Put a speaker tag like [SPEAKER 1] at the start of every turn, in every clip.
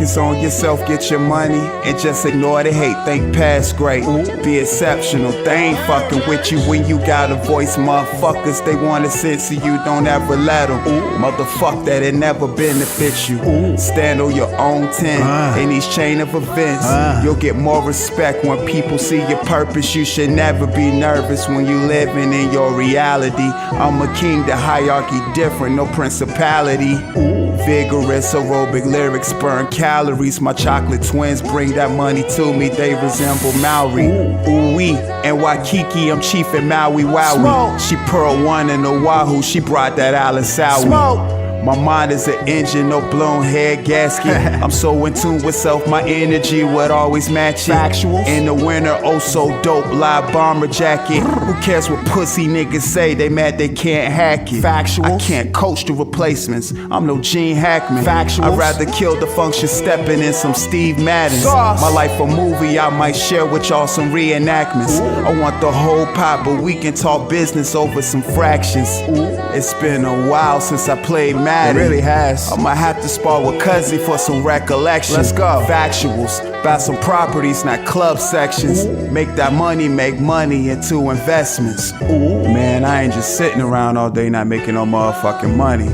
[SPEAKER 1] Focus on yourself, get your money, and just ignore the hate. Think past great, be exceptional. They ain't fucking with you when you got a voice. Motherfuckers, they wanna censor you, don't ever let them. Motherfuck that, it never benefits you. Stand on your own 10 in each chain of events. You'll get more respect when people see your purpose. You should never be nervous when you living in your reality. I'm a king, the hierarchy different, no principality. Vigorous aerobic lyrics burn calories. My chocolate twins bring that money to me, they resemble Maori. Ooh-wee, and Waikiki, I'm chief in Maui Wowie. She Pearl One in Oahu, she brought that Island Sowie. My mind is an engine, no blown head gasket. I'm so in tune with self, my energy would always match it. Factuals. In the winter, oh so dope, live bomber jacket. Who cares what pussy niggas say, they mad they can't hack it. Factuals. I can't coach the replacements, I'm no Gene Hackman. Factuals. I'd rather kill the function stepping in some Steve Maddens. My life a movie, I might share with y'all some reenactments. I want the whole pot, but we can talk business over some fractions. It's been a while since I played Madden. It really has. I'ma have to spar with Cuzzy for some recollection. Let's go. Factuals, buy some properties, not club sections. Make that money, make money into investments. Man, I ain't just sitting around all day not making no motherfucking money.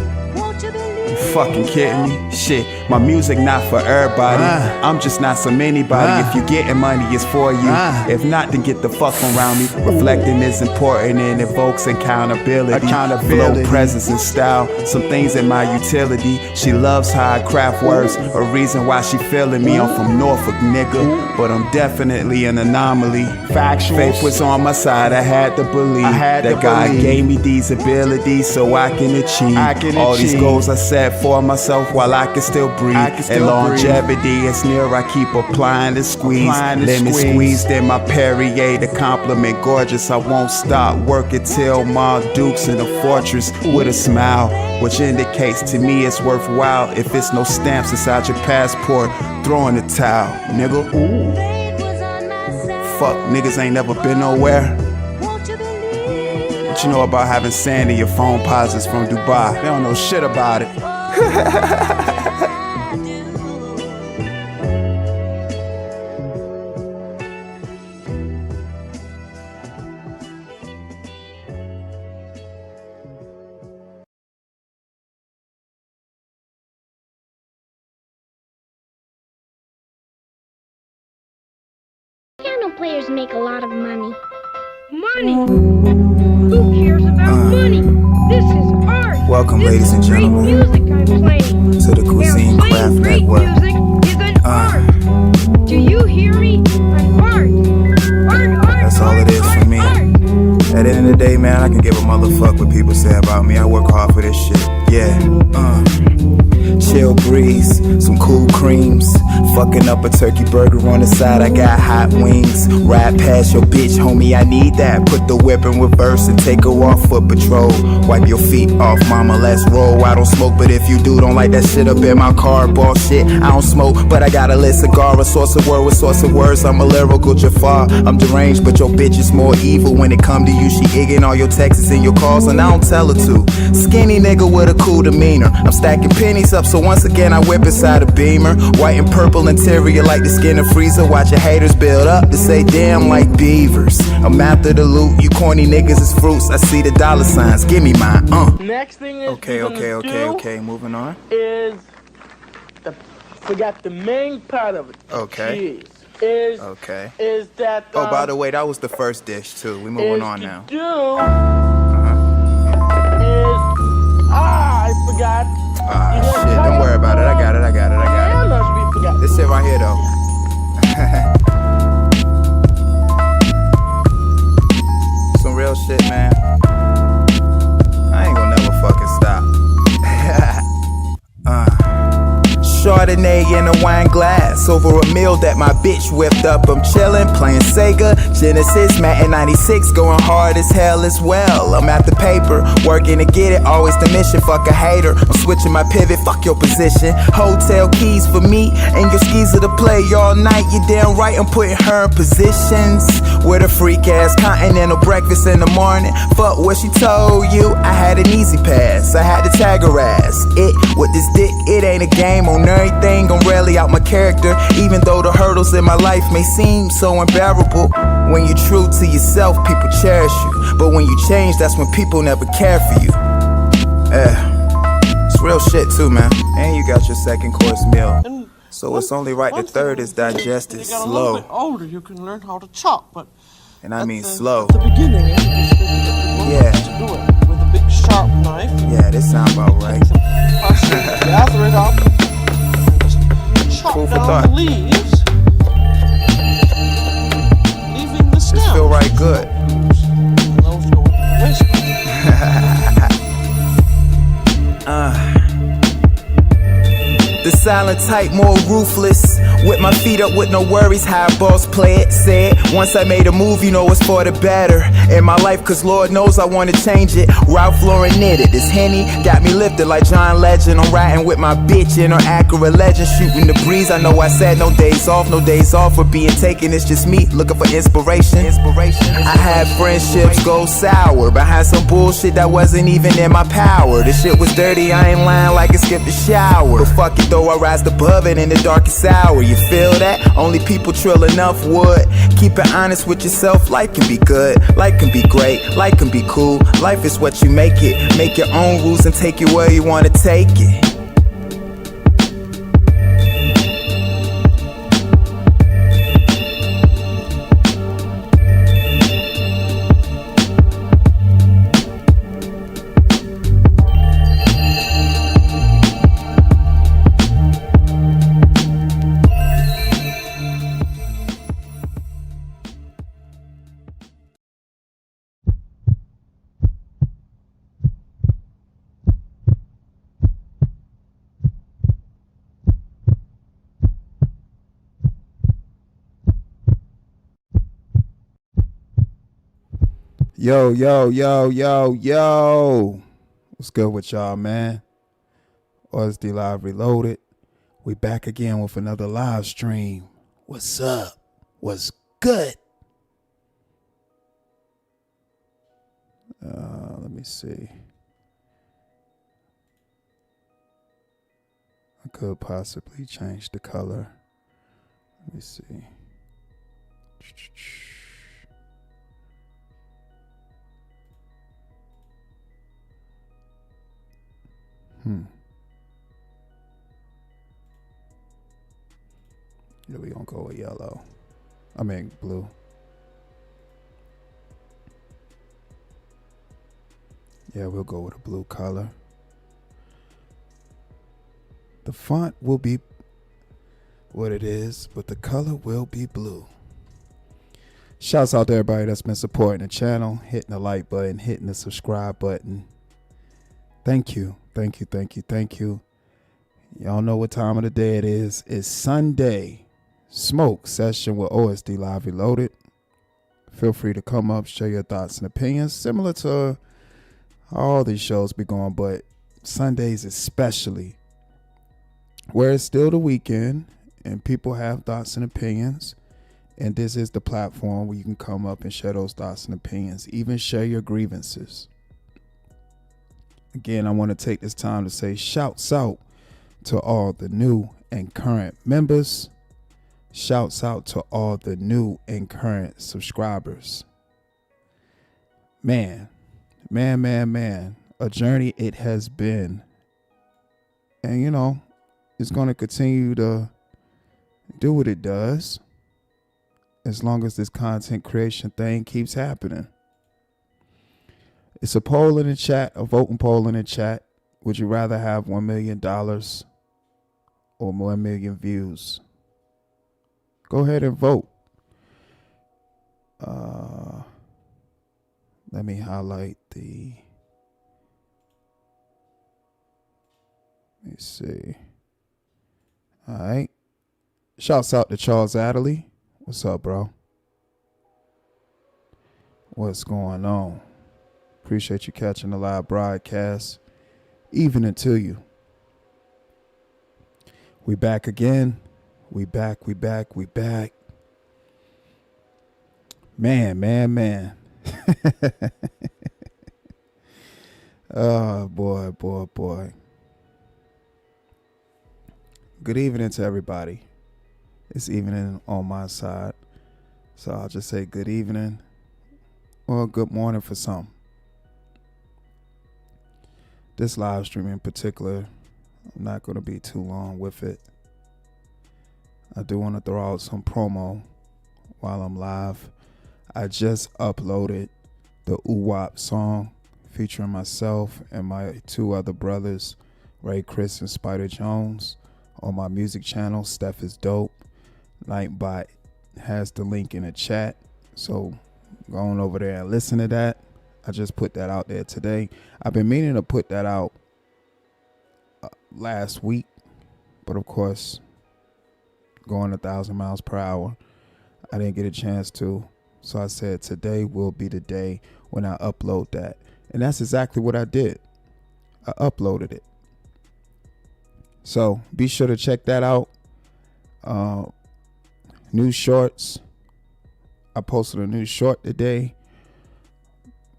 [SPEAKER 1] You fucking kidding me? Shit, my music not for everybody. I'm just not some anybody. If you getting money, it's for you. If not, then get the fuck around me. Reflecting is important and evokes accountability. Flow, presence, and style. Some things in my utility. She loves how I craft words. A reason why she feeling me. I'm from Norfolk, nigga, but I'm definitely an anomaly. Factual. Faith was on my side. I had to believe that God gave me these abilities so I can achieve all these goals I set for myself while I can still breathe. And longevity is near, I keep applying the squeeze. Lemon squeezed in my Perrier, the compliment gorgeous. I won't stop working till my Duke's in a fortress with a smile, which indicates to me it's worthwhile. If it's no stamps inside your passport, throw in the towel, nigga. Fuck, niggas ain't never been nowhere. What you know about having sand in your phone posits from Dubai? They don't know shit about it.
[SPEAKER 2] Piano players make a lot of money. Money? Who cares about money? This is art.
[SPEAKER 1] Welcome, ladies and gentlemen,
[SPEAKER 2] music I'm playing.
[SPEAKER 1] to the Cuisine Craft
[SPEAKER 2] great
[SPEAKER 1] Network.
[SPEAKER 2] Music is an art. Do you hear me? An art.
[SPEAKER 1] That's all it is for me. At the end of the day, man, I can give a motherfuck what people say about me. I work hard for this shit. Yeah. Chill breeze, some cool creams. Fucking up a turkey burger on the side, I got hot wings. Ride past your bitch, homie, I need that. Put the whip in reverse and take her off for patrol. Wipe your feet off, mama, let's roll. I don't smoke, but if you do, don't like that shit up in my car. Bullshit, I don't smoke, but I got a lit cigar. A source of word with source of words, I'm a lyrical Jafar. I'm deranged, but your bitch is more evil. When it come to you, she igging all your texts and your calls, and I don't tell her to. Skinny nigga with a cool demeanor. I'm stacking pennies up, so once again I whip inside a Beamer. White and purple interior like the skin of freezer. Watch your haters build up to say damn like beavers. I'm after the loot, you corny niggas is fruits. I see the dollar signs, give me mine.
[SPEAKER 3] Next thing is
[SPEAKER 1] Okay, moving on.
[SPEAKER 3] Is forgot the main part of it.
[SPEAKER 1] Okay.
[SPEAKER 3] Cheese. Is that
[SPEAKER 1] oh, by the way, that was the first dish too. We moving on now.
[SPEAKER 3] I forgot.
[SPEAKER 1] Shit, don't worry about it. I got it. This shit right here though. Some real shit, man. I ain't gonna never fucking stop. Chardonnay in a wine glass over a meal that my bitch whipped up. I'm chillin', playing Sega, Genesis, Madden 96, going hard as hell as well. I'm at the paper, working to get it, always the mission, fuck a hater. I'm switching my pivot, fuck your position. Hotel keys for me, and your skis are to play all night. You damn right, I'm putting her in positions. With a freak ass continental breakfast in the morning. Fuck what she told you, I had an easy pass. I had to tag her ass. It with this dick, it ain't a game on nerve.
[SPEAKER 4] everything, I'm rarely out my character. Even though the hurdles in my life may seem so unbearable. When you're true to yourself, people cherish you. But when you change, that's when people never care for you. It's real shit too, man. And you got your second course meal. So it's only right the third is digested slow.
[SPEAKER 5] A little bit older, you can learn how to chop, but
[SPEAKER 4] and I mean slow.
[SPEAKER 5] At the beginning, I think it's good to get the woman to do it with a big sharp knife.
[SPEAKER 4] Yeah, this sound about right.
[SPEAKER 5] Gather it up, and just chop down the leaves, leaving the stem.
[SPEAKER 4] This feel right good.
[SPEAKER 5] And those go into the waste.
[SPEAKER 4] The silent type, more ruthless. With my feet up with no worries, how boss play it. Said, once I made a move, you know it's for the better in my life, cause Lord knows I wanna change it. Ralph Lauren knitted. This Henny got me lifted like John Legend. I'm riding with my bitch in her Acura Legend, shooting the breeze. I know I said no days off for being taken. It's just me looking for inspiration. I had friendships go sour behind some bullshit that wasn't even in my power. The shit was dirty, I ain't lying like it skipped a shower. But fuck it though, I rise above it in the darkest hour. You feel that? Only people trill enough wood. Keep it honest with yourself. Life can be good, life can be great, life can be cool. Life is what you make it. Make your own rules and take it where you wanna take it. Yo, what's good with y'all, man? OSD Live Reloaded. We back again with another live stream. What's up? What's good? Let me see. I could possibly change the color. Let me see. Yeah, we gonna go with yellow. I mean blue. Yeah, we'll go with a blue color. The font will be what it is, but the color will be blue. Shouts out to everybody that's been supporting the channel, hitting the like button, hitting the subscribe button. Thank you. Y'all know what time of the day it is. It's Sunday smoke session with OSD Live Reloaded. Feel free to come up, share your thoughts and opinions, similar to how all these shows be going, but Sundays especially, where it's still the weekend and people have thoughts and opinions. And this is the platform where you can come up and share those thoughts and opinions, even share your grievances. Again, I want to take this time to say shouts out to all the new and current members. Shouts out to all the new and current subscribers. Man. A journey it has been. And, you know, it's going to continue to do what it does as long as this content creation thing keeps happening. It's a poll in the chat, a voting poll in the chat. Would you rather have $1 million or 1 million views? Go ahead and vote. Let me highlight the... Let me see. All right. Shouts out to Charles Adderley. What's up, bro? What's going on? Appreciate you catching the live broadcast. Evening to you. We back again. We back. Man. Oh, boy.
[SPEAKER 1] good evening to everybody. It's evening on my side. So I'll just say good evening or good morning for some. This live stream in particular, I'm not going to be too long with it. I do want to throw out some promo while I'm live. I just uploaded the UWAP song featuring myself and my two other brothers, Ray Chris and Spider Jones, on my music channel, Steph is Dope. Nightbot has the link in the chat, so go on over there and listen to that. I just put that out there today. I've been meaning to put that out last week, but of course, going 1,000 miles per hour, I didn't get a chance to. So I said today will be the day when I upload that. And that's exactly what I did. I uploaded it. So be sure to check that out. New shorts. I posted a new short today.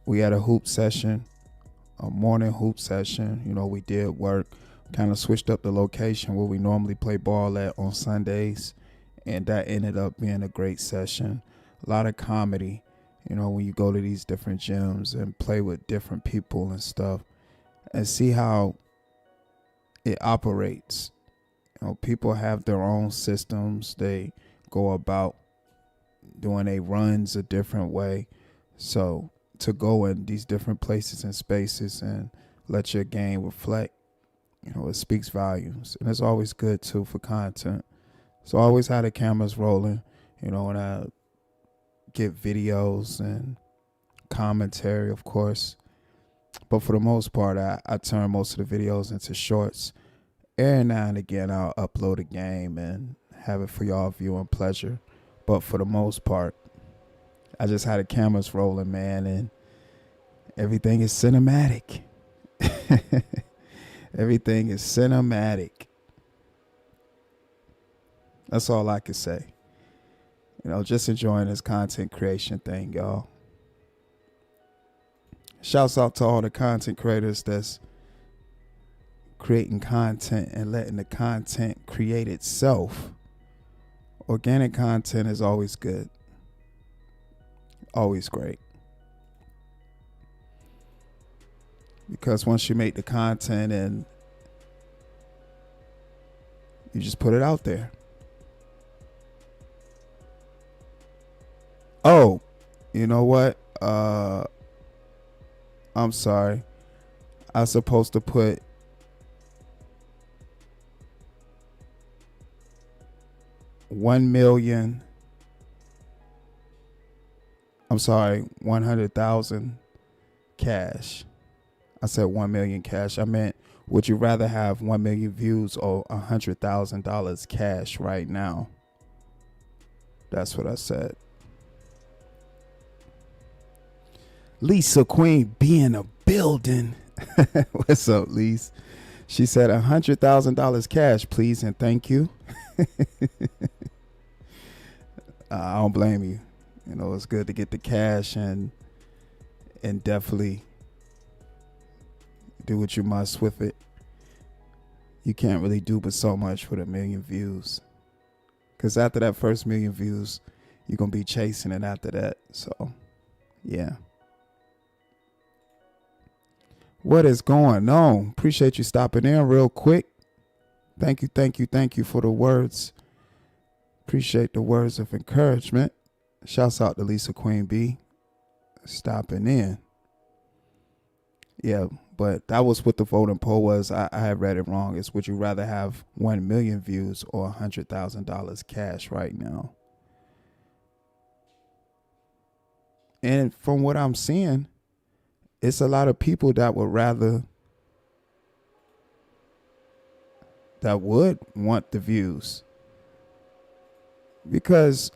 [SPEAKER 1] We had a hoop session, a morning hoop session. You know, we did work, kind of switched up the location where we normally play ball at on Sundays. And that ended up being a great session. A lot of comedy, you know, when you go to these different gyms and play with different people and stuff and see how it operates. You know, people have their own systems. They go about doing their runs a different way. So to go in these different places and spaces and let your game reflect, you know, it speaks volumes. And it's always good too for content. So I always had the cameras rolling, you know, and I get videos and commentary, of course. But for the most part, I turn most of the videos into shorts. Every now and again, I'll upload a game and have it for y'all viewing pleasure. But for the most part, I just had the cameras rolling, man, and everything is cinematic. Everything is cinematic. That's all I can say. You know, just enjoying this content creation thing, y'all. Shouts out to all the content creators that's creating content and letting the content create itself. Organic content is always good. Always great. Because once you make the content and you just put it out there. Oh, you know what? I'm sorry. I was supposed to put $100,000 cash. I said 1 million cash. I meant, would you rather have 1 million views or $100,000 cash right now? That's what I said. Lisa Queen be in a building. What's up, Lisa? She said $100,000 cash, please and thank you. I don't blame you. You know, it's good to get the cash and definitely do what you must with it. You can't really do but so much with 1 million views. Because after that first 1 million views, you're going to be chasing it after that. So, yeah. What is going on? Appreciate you stopping in real quick. Thank you for the words. Appreciate the words of encouragement. Shouts out to Lisa Queen B stopping in. Yeah, but that was what the voting poll was. I had read it wrong. It's would you rather have 1 million views or $100,000 cash right now? And from what I'm seeing, it's a lot of people that would want the views, because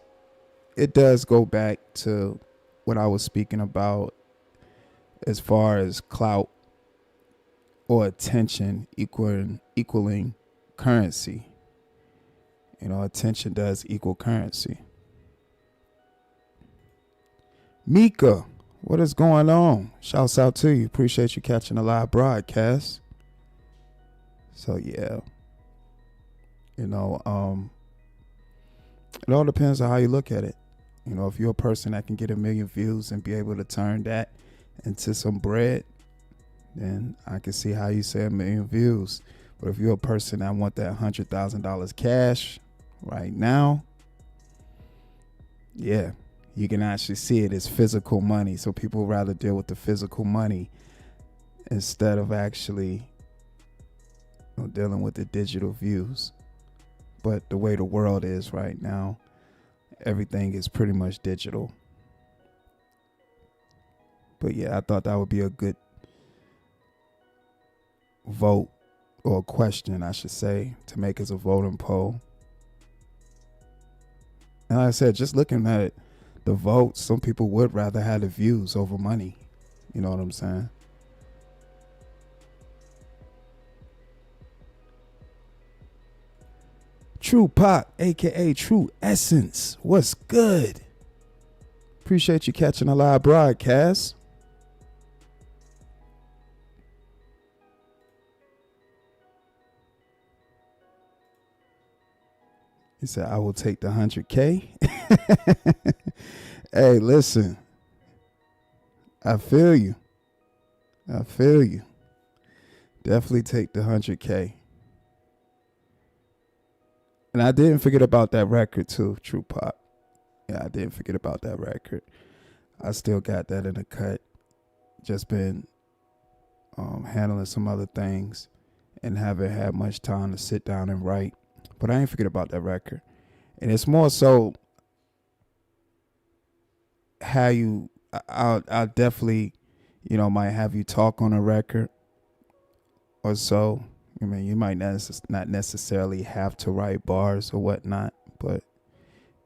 [SPEAKER 1] it does go back to what I was speaking about as far as clout or attention equaling currency. You know, attention does equal currency. Mika, what is going on? Shouts out to you. Appreciate you catching a live broadcast. So, yeah. You know, it all depends on how you look at it. You know, if you're a person that can get 1 million views and be able to turn that into some bread, then I can see how you say 1 million views. But if you're a person that want that $100,000 cash right now, yeah, you can actually see it as physical money. So people rather deal with the physical money instead of actually, you know, dealing with the digital views. But the way the world is right now, everything is pretty much digital. But yeah, I thought that would be a good vote, or question, I should say, to make as a voting poll. And like I said, just looking at it, the votes, some people would rather have the views over money. You know what I'm saying? True Pop, aka True Essence, what's good? Appreciate you catching a live broadcast. He said, I will take the 100K. Hey, listen. I feel you. I feel you. Definitely take the 100K. And I didn't forget about that record too, True Pop. Yeah, I didn't forget about that record. I still got that in the cut. Just been handling some other things and haven't had much time to sit down and write. But I ain't forget about that record. And it's more so how you, I'll definitely, you know, might have you talk on a record or so. I mean, you might not necessarily have to write bars or whatnot. But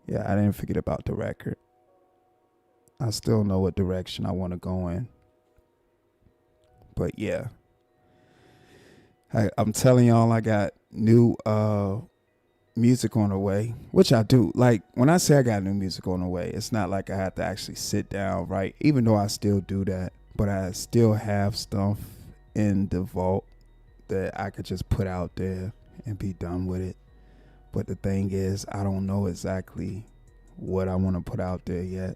[SPEAKER 1] yeah, I didn't forget about the record. I still know what direction I want to go in. But yeah, I'm telling y'all, I got new music on the way, which I do. Like, when I say I got new music on the way, it's not like I have to actually sit down, right? Even though I still do that, but I still have stuff in the vault that I could just put out there and be done with it. But the thing is, I don't know exactly what I want to put out there yet.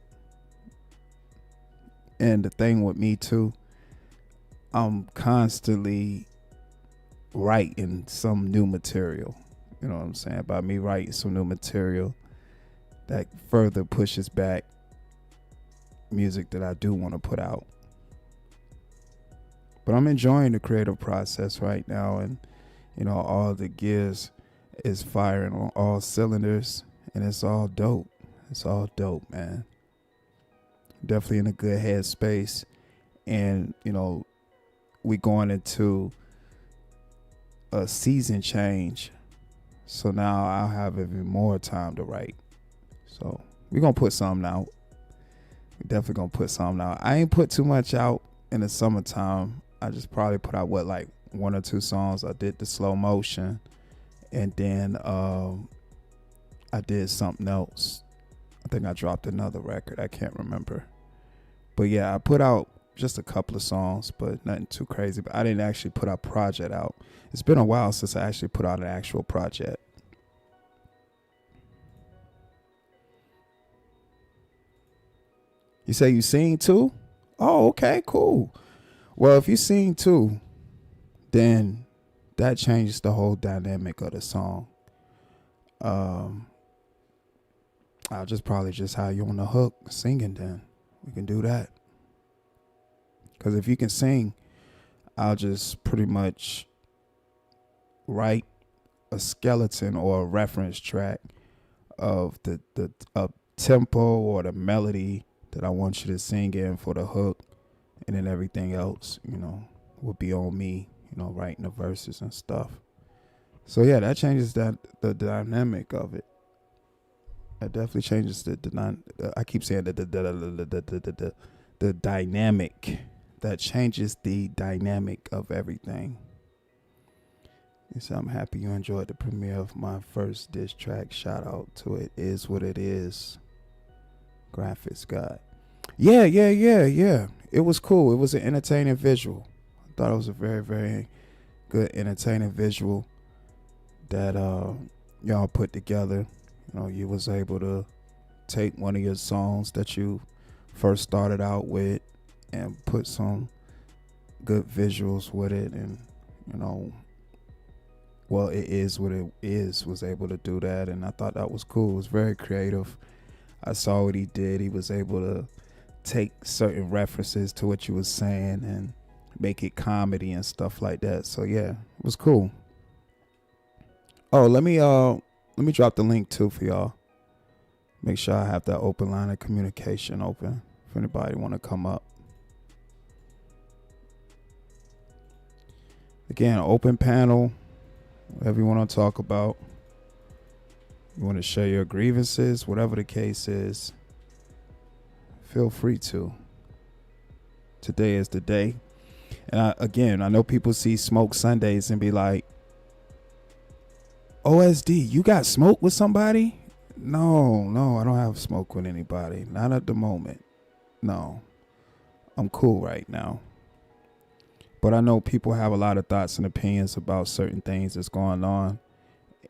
[SPEAKER 1] And the thing with me too, I'm constantly writing some new material. You know what I'm saying? By me writing some new material that further pushes back music that I do want to put out. But I'm enjoying the creative process right now, and you know, all the gears is firing on all cylinders, and it's all dope. It's all dope, man. Definitely in a good headspace, and you know, we going into a season change. So now I'll have even more time to write. So we're going to put something out. We're definitely going to put something out. I ain't put too much out in the summertime. I just probably put out, like 1 or 2 songs. I did the slow motion. And then I did something else. I think I dropped another record. I can't remember. But yeah, I put out just a couple of songs, but nothing too crazy. But I didn't actually put a project out. It's been a while since I actually put out an actual project. You say you sing too? Oh, okay, cool. Well, if you sing too, then that changes the whole dynamic of the song. I'll just probably just have you on the hook singing then. We can do that. Because if you can sing, I'll just pretty much write a skeleton or a reference track of the tempo or the melody that I want you to sing in for the hook. And then everything else, you know, will be on me, you know, writing the verses and stuff. So yeah, that changes the dynamic of it. That definitely changes I keep saying the dynamic. That changes the dynamic of everything. So I'm happy you enjoyed the premiere of my first diss track. Shout out to It Is What It Is. Graphics God. Yeah. It was cool. It was an entertaining visual. I thought it was a very, very good entertaining visual that y'all put together. You know, you was able to take one of your songs that you first started out with and put some good visuals with it, and you know, well, it is what it is, was able to do that, and I thought that was cool. It was very creative. I saw what he did. He was able to take certain references to what you was saying and make it comedy and stuff like that. So yeah, it was cool. Oh, let me drop the link too for y'all. Make sure I have that open line of communication open if anybody want to come up. Again, open panel, whatever you want to talk about. You want to share your grievances, whatever the case is, feel free to. Today is the day. And I know people see Smoke Sundays and be like, OSD, you got smoke with somebody? No, I don't have smoke with anybody. Not at the moment. No, I'm cool right now. But I know people have a lot of thoughts and opinions about certain things that's going on.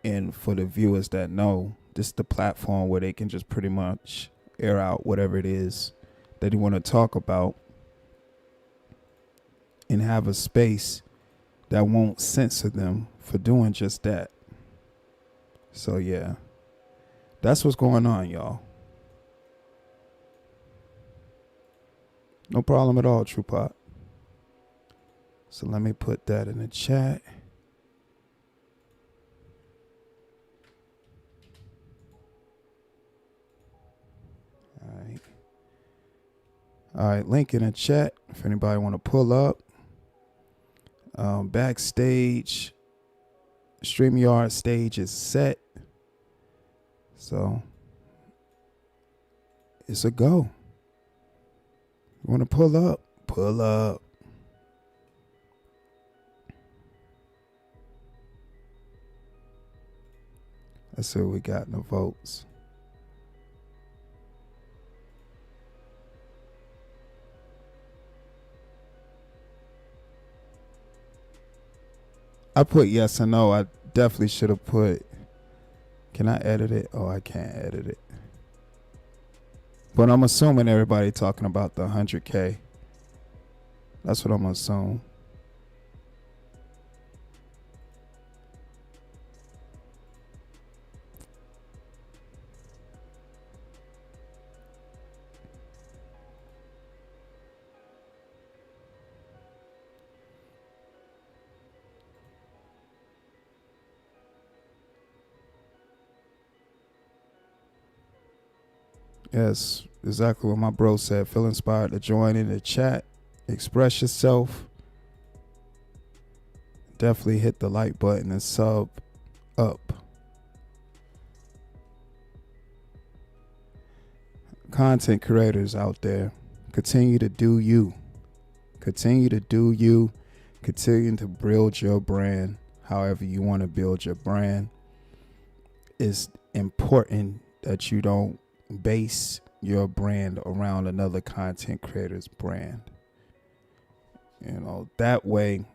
[SPEAKER 1] And for the viewers that know, this is the platform where they can just pretty much air out whatever it is that they want to talk about and have a space that won't censor them for doing just that. So yeah, that's what's going on, y'all. No problem at all, True Pot. So let me put that in the chat. All right, link in the chat if anybody want to pull up. Backstage, StreamYard stage is set. So it's a go. You want to pull up? Pull up. Let's see what we got in the votes. I put yes and no. I definitely should have put. Can I edit it? Oh, I can't edit it. But I'm assuming everybody talking about the 100K. That's what I'm assuming. Yes, exactly what my bro said. Feel inspired to join in the chat. Express yourself. Definitely hit the like button and sub up. Content creators out there, continue to do you. Continue to do you. Continue to build your brand however you want to build your brand. It's important that you don't base your brand around another content creator's brand. You know, that way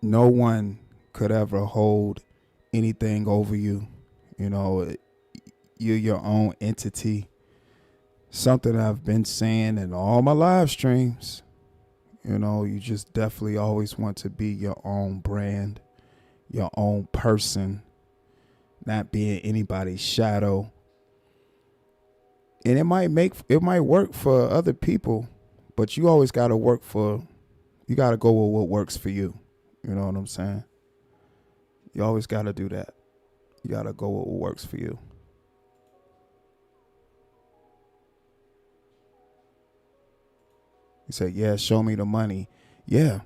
[SPEAKER 1] no one could ever hold anything over you. You know, you're your own entity. Something I've been saying in all my live streams. You know, you just definitely always want to be your own brand, your own person, not being anybody's shadow. And it might work for other people, but you always got to go with what works for you. You know what I'm saying? You always got to do that. You got to go with what works for you. You say, yeah, show me the money. Yeah.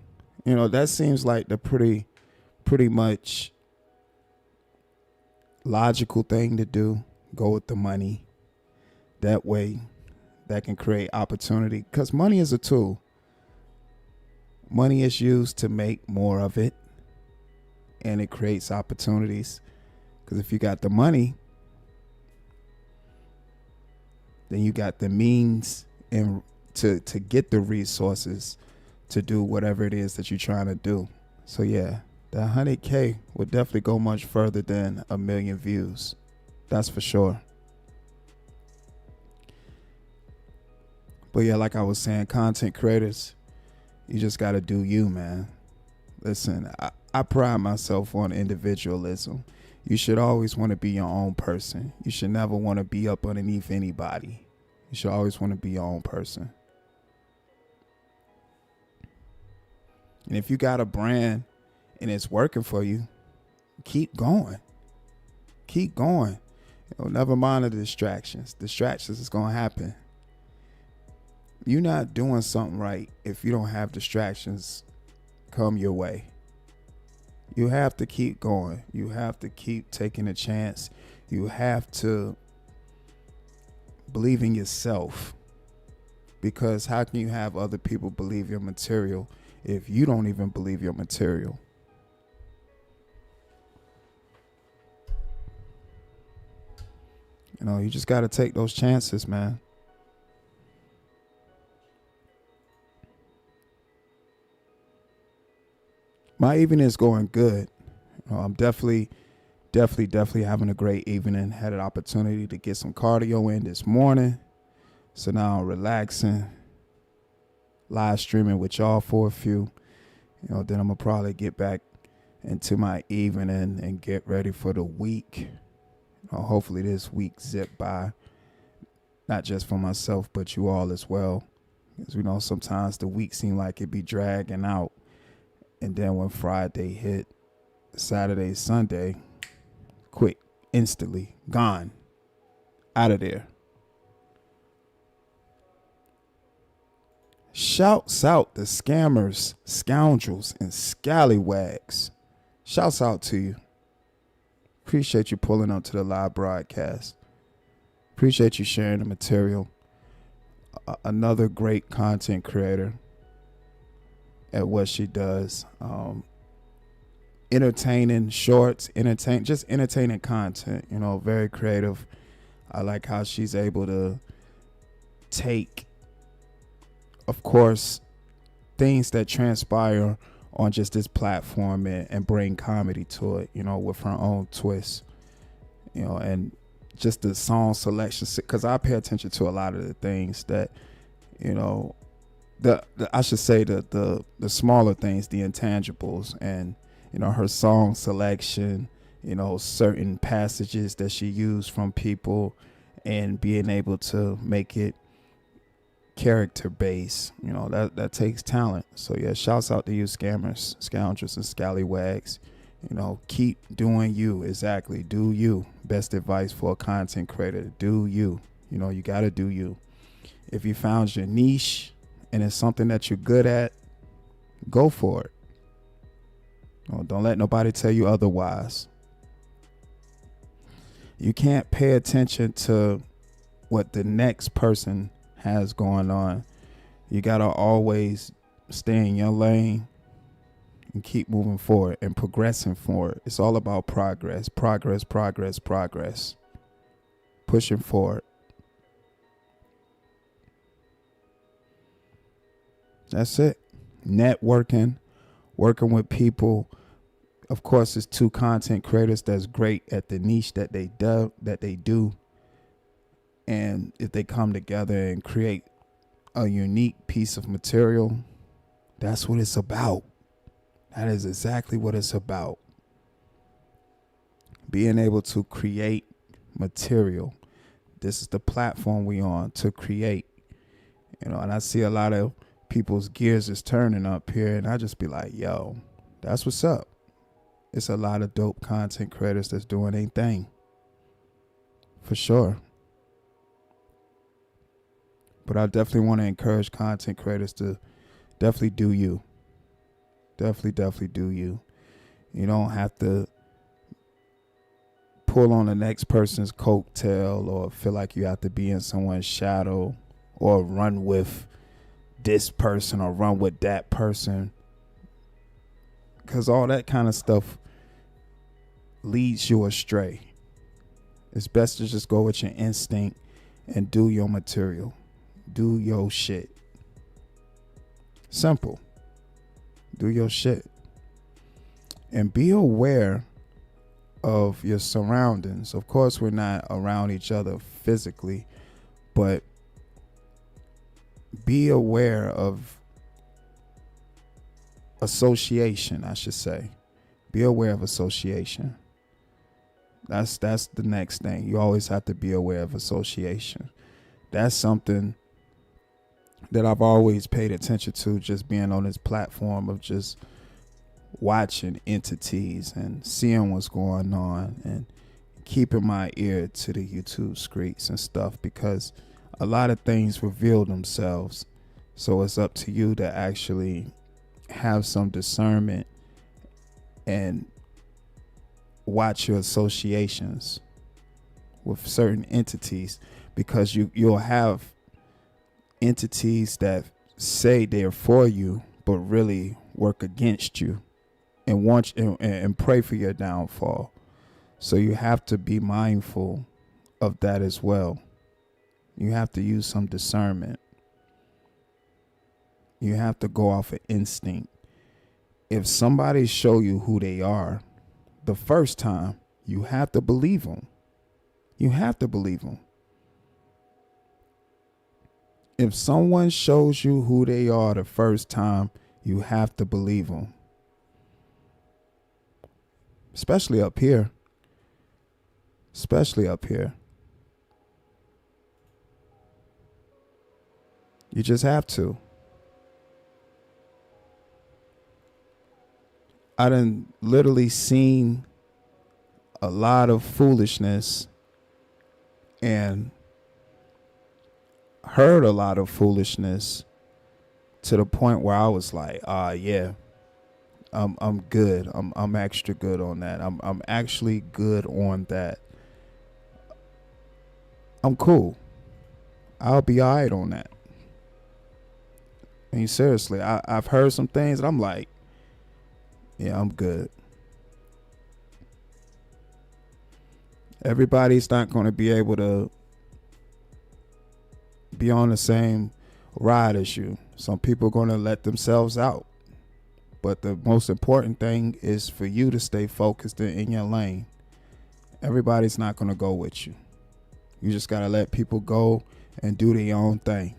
[SPEAKER 1] You know, that seems like the pretty much logical thing to do. Go with the money. That way, that can create opportunity. Because money is a tool. Money is used to make more of it. And it creates opportunities. Because if you got the money, then you got the means and to get the resources to do whatever it is that you're trying to do. So yeah, that 100K would definitely go much further than 1 million views. That's for sure. But yeah, like I was saying, content creators, you just got to do you, man. Listen, I pride myself on individualism. You should always want to be your own person. You should never want to be up underneath anybody. You should always want to be your own person. And if you got a brand and it's working for you, keep going. Keep going. Never mind the distractions. Distractions is going to happen. You're not doing something right if you don't have distractions come your way. You have to keep going. You have to keep taking a chance. You have to believe in yourself. Because how can you have other people believe your material if you don't even believe your material? You just got to take those chances, man. My evening is going good. I'm definitely having a great evening. Had an opportunity to get some cardio in this morning. So now I'm relaxing, live streaming with y'all for a few. Then I'm going to probably get back into my evening and get ready for the week. Hopefully this week zip by, not just for myself, but you all as well. Because sometimes the week seem like it be dragging out. And then when Friday hit, Saturday, Sunday, quick, instantly, gone, out of there. Shouts out the scammers, scoundrels, and scallywags. Shouts out to you. Appreciate you pulling up to the live broadcast. Appreciate you sharing the material. Another great content creator at what she does. Entertaining shorts, just entertaining content, very creative. I like how she's able to take, of course, things that transpire on just this platform and bring comedy to it, with her own twist, and just the song selection, because I pay attention to a lot of the things that, I should say the smaller things, the intangibles, and her song selection, certain passages that she used from people, and being able to make it character based, that takes talent. So yeah, shouts out to you, scammers, scoundrels, and scallywags. Keep doing you. Exactly, do you. Best advice for a content creator: do you. You got to do you. If you found your niche and it's something that you're good at, go for it. Don't let nobody tell you otherwise. You can't pay attention to what the next person has going on. You got to always stay in your lane and keep moving forward and progressing forward. It's all about progress. Pushing forward. That's it. Networking, working with people. Of course, it's two content creators that's great at the niche that they do. And if they come together and create a unique piece of material, that's what it's about. That is exactly what it's about. Being able to create material. This is the platform we on to create. And I see a lot of people's gears is turning up here, and I just be like, yo, that's what's up. It's a lot of dope content creators that's doing their thing. For sure. But I definitely want to encourage content creators to definitely do you. Definitely do you. You don't have to pull on the next person's coattail or feel like you have to be in someone's shadow or run with this person or run with that person. Because all that kind of stuff leads you astray. It's best to just go with your instinct and do your material. Do your shit. Simple. Do your shit. And be aware of your surroundings. Of course, we're not around each other physically, but be aware of association, I should say. Be aware of association. That's the next thing. You always have to be aware of association. That's something that I've always paid attention to, just being on this platform of just watching entities and seeing what's going on and keeping my ear to the YouTube streets and stuff, because a lot of things reveal themselves. So it's up to you to actually have some discernment and watch your associations with certain entities, because you'll have entities that say they're for you but really work against you and want and pray for your downfall. So you have to be mindful of that as well. You have to use some discernment. You have to go off of instinct. If somebody show you who they are the first time, you have to believe them. You have to believe them. If someone shows you who they are the first time, you have to believe them. Especially up here. Especially up here. You just have to. I done literally seen a lot of foolishness and heard a lot of foolishness to the point where I was like, yeah, I'm good. I'm extra good on that. I'm actually good on that. I'm cool. I'll be all right on that. I mean, seriously, I've heard some things and I'm like, yeah, I'm good. Everybody's not going to be able to be on the same ride as you. Some people are going to let themselves out. But the most important thing is for you to stay focused in your lane. Everybody's not going to go with you. You just got to let people go and do their own thing.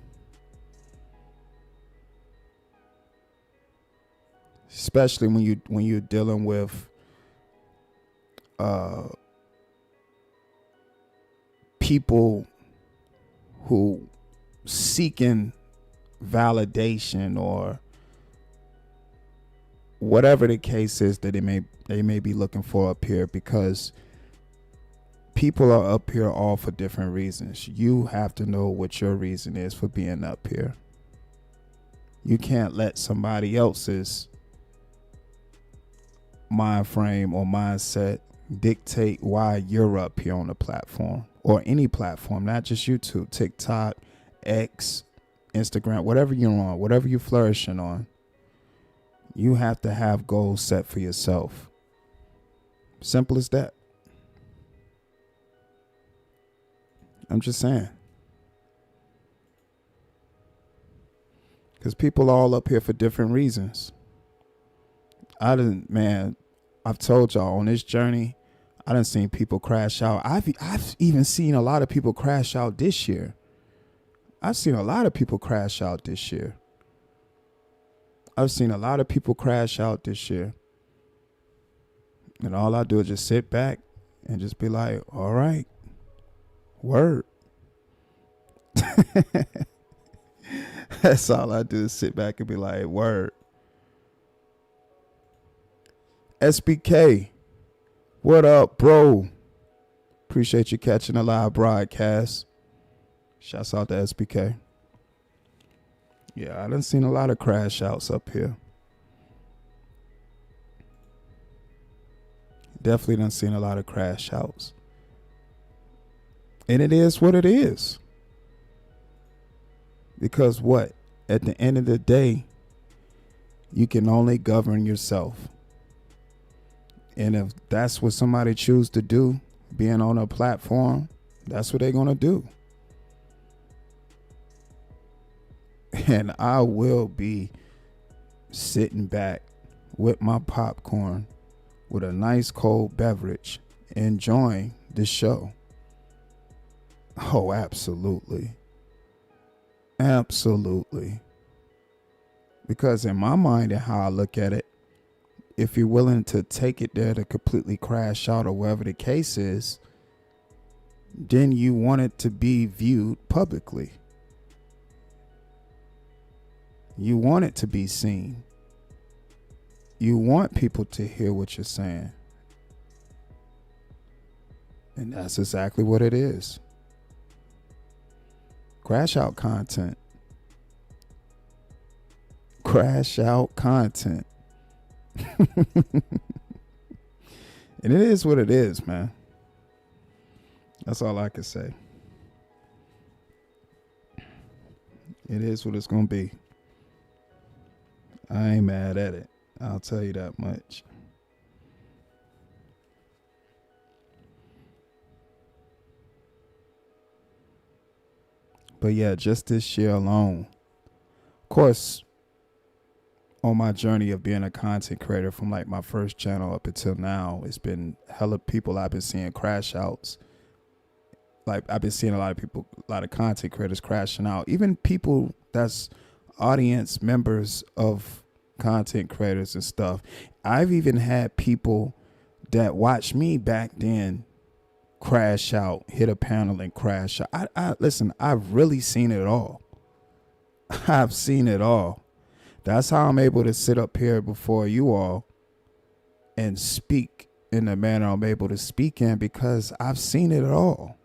[SPEAKER 1] Especially when you're dealing with people who seeking validation or whatever the case is that they may be looking for up here, because people are up here all for different reasons. You have to know what your reason is for being up here. You can't let somebody else's mind frame or mindset dictate why you're up here on the platform, or any platform, not just YouTube, TikTok, X, Instagram, whatever you're on, whatever you're flourishing on. You have to have goals set for yourself. Simple as that. I'm just saying. Because people are all up here for different reasons. I've told y'all on this journey, I done seen people crash out. I've even seen a lot of people crash out this year. I've seen a lot of people crash out this year. And all I do is just sit back and just be like, all right, word. That's all I do is sit back and be like, word. SBK, what up, bro? Appreciate you catching a live broadcast. Shouts out to SBK. Yeah, I done seen a lot of crash outs up here. Definitely done seen a lot of crash outs. And it is what it is. Because what? At the end of the day, you can only govern yourself. And if that's what somebody choose to do, being on a platform, that's what they're going to do. And I will be sitting back with my popcorn, with a nice cold beverage, enjoying the show. Oh, absolutely. Absolutely. Because in my mind and how I look at it, if you're willing to take it there to completely crash out or whatever the case is, then you want it to be viewed publicly. You want it to be seen. You want people to hear what you're saying. And that's exactly what it is. Crash out content. Crash out content. And it is what it is, man. That's all I can say. It is what it's gonna be. I ain't mad at it. I'll tell you that much. But yeah, just this year alone, of course, on my journey of being a content creator from like my first channel up until now, it's been hella people I've been seeing crash outs. Like I've been seeing a lot of people, a lot of content creators crashing out. Even people that's audience members of content creators and stuff. I've even had people that watched me back then crash out, hit a panel and crash out. I listen, I've really seen it all. I've seen it all. That's how I'm able to sit up here before you all and speak in the manner I'm able to speak in, because I've seen it all.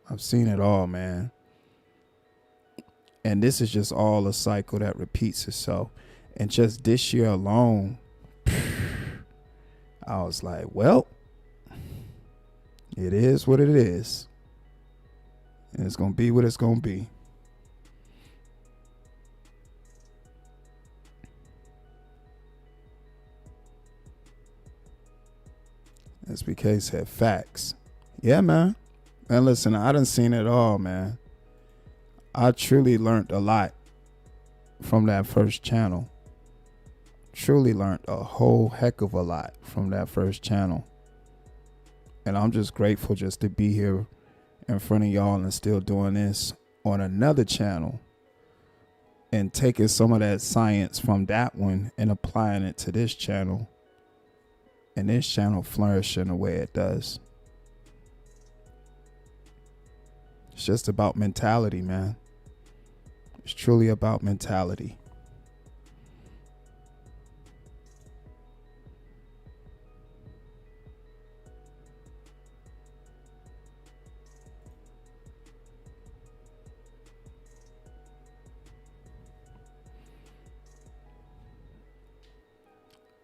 [SPEAKER 1] I've seen it all, man. And this is just all a cycle that repeats itself. And just this year alone, I was like, well, it is what it is. And it's going to be what it's going to be. SBK said facts. Yeah, man. And listen, I done seen it all, man. I truly learned a lot from that first channel. Truly learned a whole heck of a lot from that first channel. And I'm just grateful just to be here in front of y'all and still doing this on another channel and taking some of that science from that one and applying it to this channel. And this channel flourishing the way it does. It's just about mentality, man. It's truly about mentality.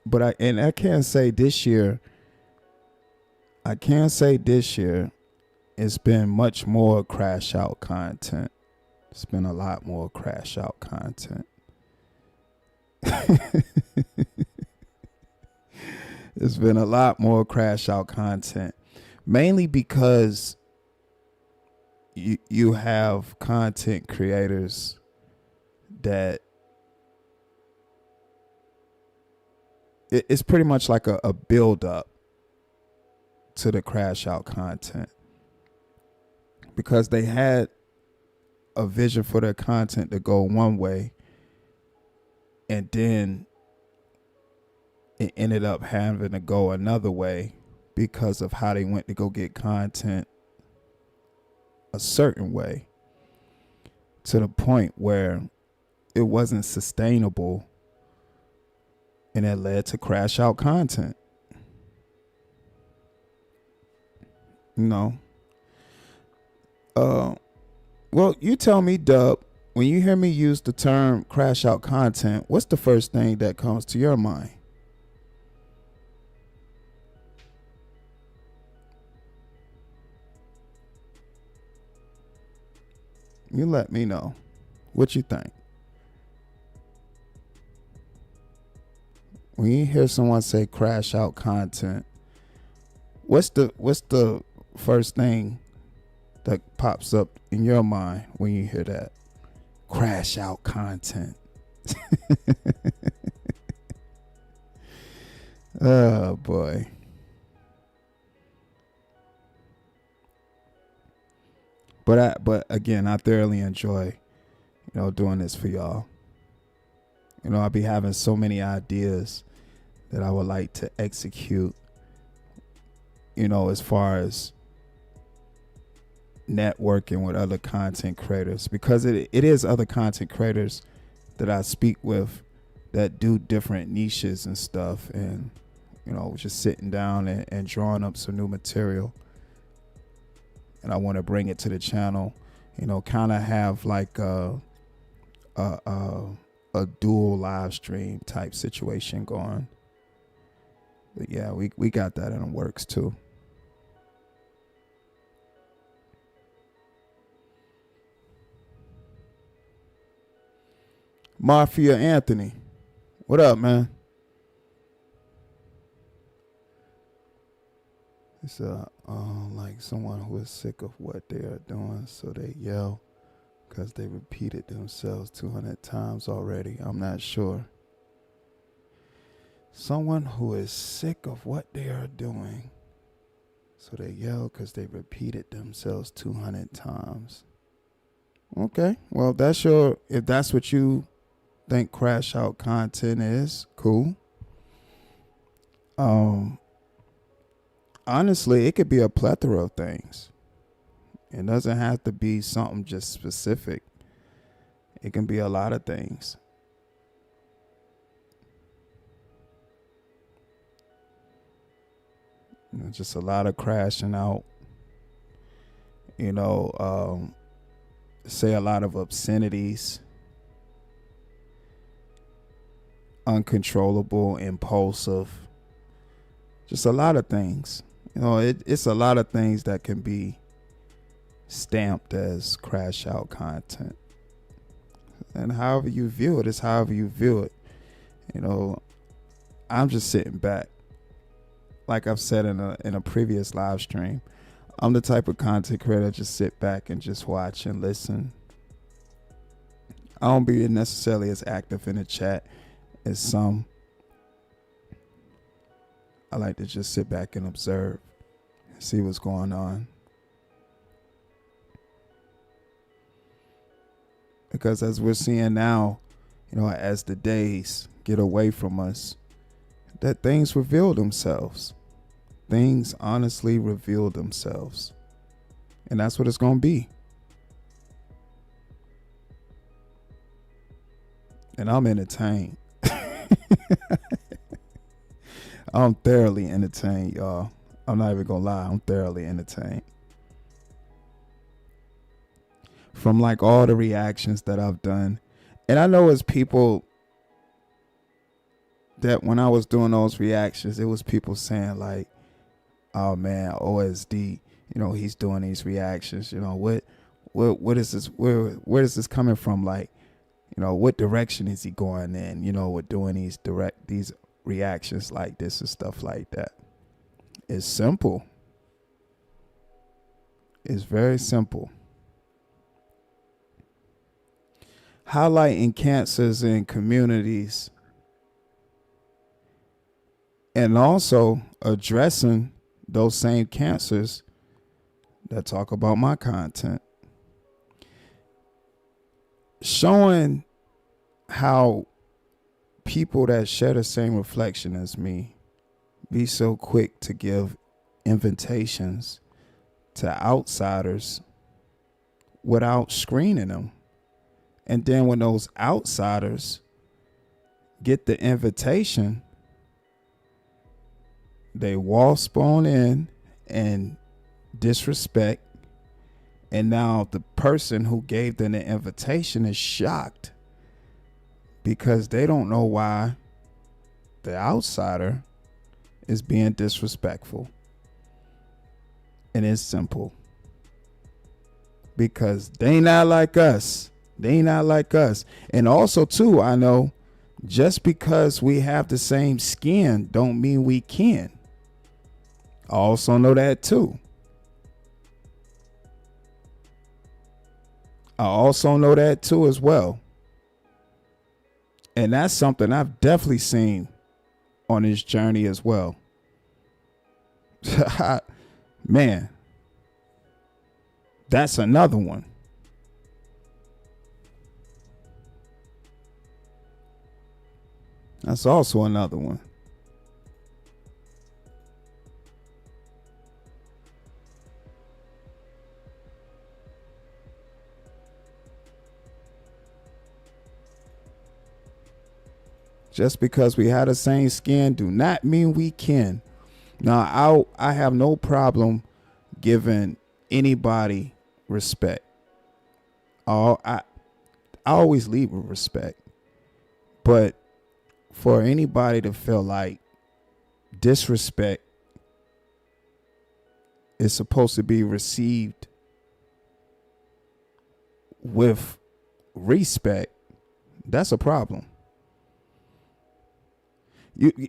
[SPEAKER 1] But I can't say this year. I can't say this year it's been much more crash out content. It's been a lot more crash out content. It's been a lot more crash out content. Mainly because you have content creators that it's pretty much like a build up to the crash out content, because they had a vision for their content to go one way, and then it ended up having to go another way because of how they went to go get content a certain way, to the point where it wasn't sustainable. And it led to crash out content. You know. Well, you tell me, Dub, when you hear me use the term crash out content, what's the first thing that comes to your mind? You let me know what you think. When you hear someone say crash out content, what's the first thing that pops up in your mind when you hear that? Crash out content. Oh boy. But again, I thoroughly enjoy, doing this for y'all. I'll be having so many ideas that I would like to execute, as far as networking with other content creators, because it is other content creators that I speak with that do different niches and stuff, and just sitting down and drawing up some new material, and I want to bring it to the channel, kind of have like a dual live stream type situation going. But yeah, we got that in the works too. Mafia Anthony, what up, man? It's like someone who is sick of what they are doing, so they yell because they repeated themselves 200 times already. I'm not sure. Someone who is sick of what they are doing, so they yell because they repeated themselves 200 times. Okay, well, if that's what you think crash out content is, cool. Honestly, it could be a plethora of things. It doesn't have to be something just specific. It can be a lot of things. Just a lot of crashing out. Say a lot of obscenities. Uncontrollable, impulsive. Just a lot of things. It's a lot of things that can be stamped as crash out content. And however you view it is however you view it. I'm just sitting back. Like I've said in a previous live stream, I'm the type of content creator just sit back and just watch and listen. I don't be necessarily as active in the chat as some. I like to just sit back and observe and see what's going on. Because as we're seeing now, as the days get away from us, that things reveal themselves. Things honestly reveal themselves. And that's what it's going to be. And I'm entertained. I'm thoroughly entertained, y'all. I'm not even gonna lie, I'm thoroughly entertained. From like all the reactions that I've done. And I know it's people that when I was doing those reactions, it was people saying like, oh man, OSD, he's doing these reactions, what is this, where is this coming from? Like, what direction is he going in, with doing these reactions like this and stuff like that. It's simple. It's very simple. Highlighting cancers in communities and also addressing those same cancers that talk about my content. Showing how people that share the same reflection as me be so quick to give invitations to outsiders without screening them. And then when those outsiders get the invitation, they wasp on in and disrespect. And now the person who gave them the invitation is shocked because they don't know why the outsider is being disrespectful. And it's simple. Because they not like us. They not like us. And also too, I know just because we have the same skin don't mean we can. I also know that too. I also know that too as well. And that's something I've definitely seen on this journey as well.
[SPEAKER 6] That's another one. That's also another one. Just because we had the same skin do not mean we can. Now, I have no problem giving anybody respect. I always lead with respect. But for anybody to feel like disrespect is supposed to be received with respect, that's a problem.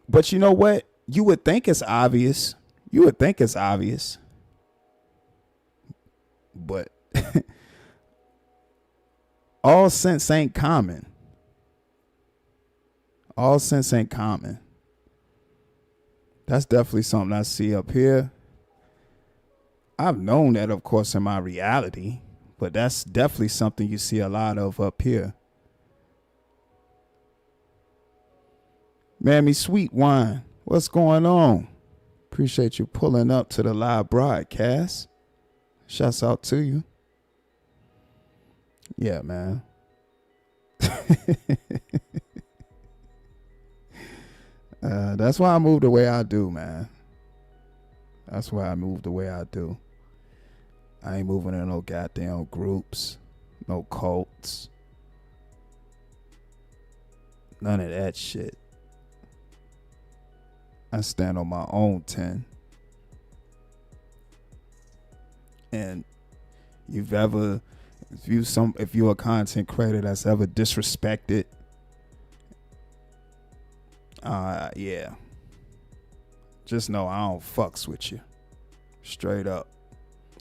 [SPEAKER 6] But you know what? You would think it's obvious. But all sense ain't common. That's definitely something I see up here. I've known that, of course, in my reality, but that's definitely something you see a lot of up here. Mammy Sweet Wine, what's going on? Appreciate you pulling up to the live broadcast. Shouts out to you. Yeah, man. That's why I move the way I do, man. That's why I move the way I do. I ain't moving in no goddamn groups, no cults, none of that shit. I stand on my own 10. And if you're a content creator that's ever disrespected, yeah, just know I don't fucks with you, straight up.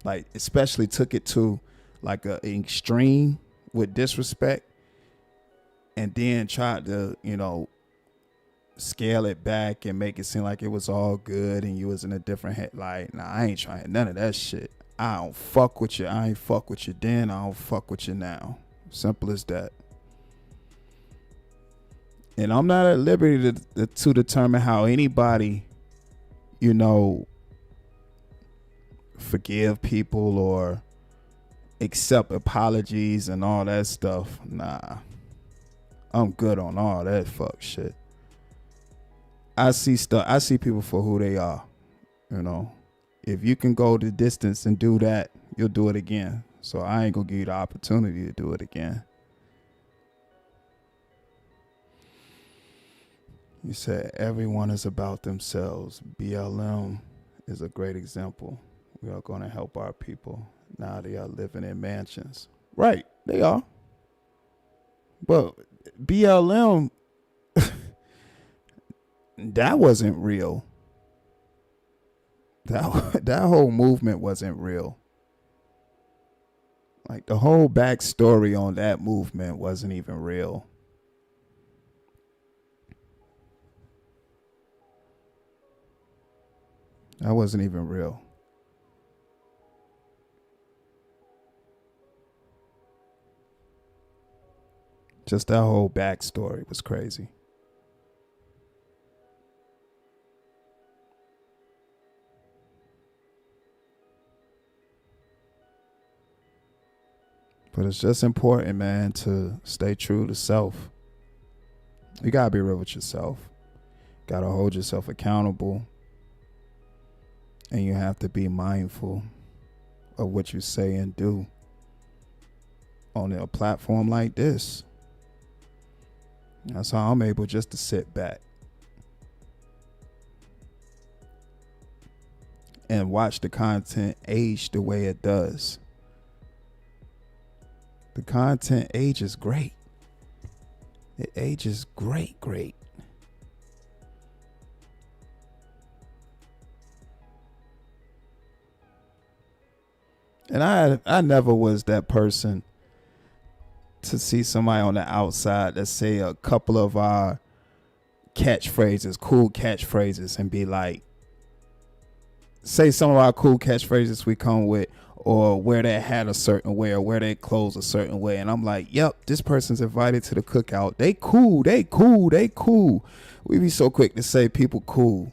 [SPEAKER 6] Like, especially took it to like an extreme with disrespect, and then tried to, scale it back and make it seem like it was all good and you was in a different head. Like, nah, I ain't trying none of that shit. I don't fuck with you. I ain't fuck with you then. I don't fuck with you now. Simple as that. And I'm not at liberty to determine how anybody, forgive people or accept apologies and all that stuff. Nah, I'm good on all that fuck shit. I see people for who they are. If you can go the distance and do that, you'll do it again. So I ain't gonna give you the opportunity to do it again. You said everyone is about themselves. BLM is a great example. We are going to help our people. Now they are living in mansions. Right, they are. But BLM, that wasn't real. That whole movement wasn't real. Like, the whole backstory on that movement wasn't even real. That wasn't even real. Just that whole backstory was crazy. But it's just important, man, to stay true to self. You gotta be real with yourself. Gotta hold yourself accountable. And you have to be mindful of what you say and do on a platform like this. That's how I'm able just to sit back and watch the content age the way it does. The content ages great. It ages great. And I never was that person to see somebody on the outside that say a couple of our catchphrases, cool catchphrases, and be like, say some of our cool catchphrases we come with, or wear their hat a certain way or wear their clothes a certain way. And I'm like, yep, this person's invited to the cookout. They cool. We be so quick to say people cool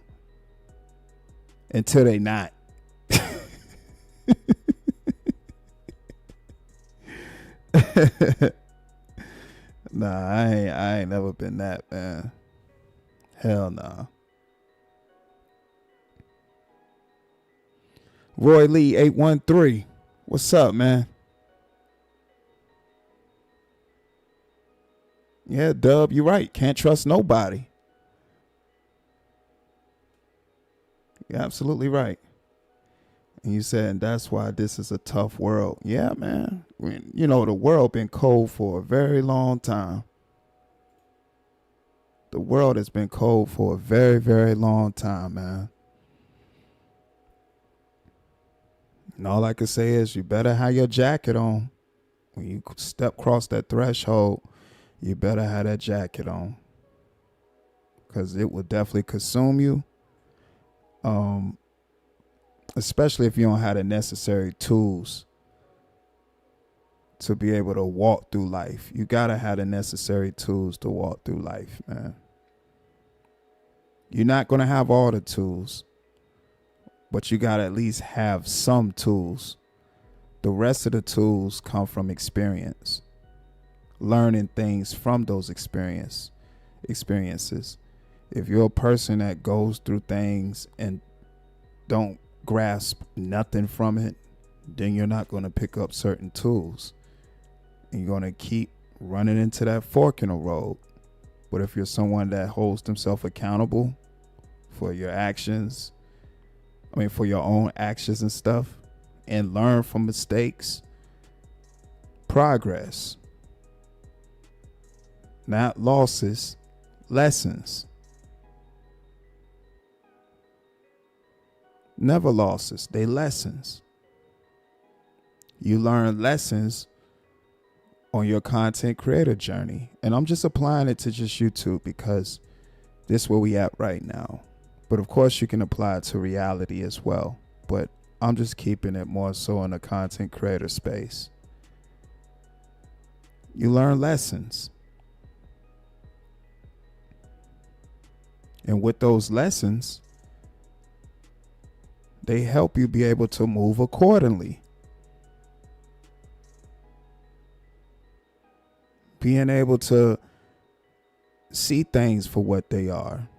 [SPEAKER 6] until they not. Nah, I ain't never been that, man. Hell nah. Roy Lee 813. What's up, man? Yeah, Dub, you're right. Can't trust nobody. You're absolutely right. And you said that's why this is a tough world. Yeah, man. You know, the world been cold for a very long time. The world has been cold for a very, very long time, man. And all I can say is you better have your jacket on. When you step across that threshold, you better have that jacket on. Because it will definitely consume you. Especially if you don't have the necessary tools to be able to walk through life. You got to have the necessary tools to walk through life, man. You're not going to have all the tools, but you got to at least have some tools. The rest of the tools come from experience, learning things from those experiences. If you're a person that goes through things and don't grasp nothing from it, then you're not going to pick up certain tools. And you're going to keep running into that fork in the road. But if you're someone that holds themselves accountable for your actions, for your own actions and stuff, and learn from mistakes, progress, not losses, lessons. Never losses, they lessons. You learn lessons on your content creator journey. And I'm just applying it to just YouTube because this is where we at right now. But of course you can apply it to reality as well. But I'm just keeping it more so in the content creator space. You learn lessons. And with those lessons, they help you be able to move accordingly. Being able to see things for what they are.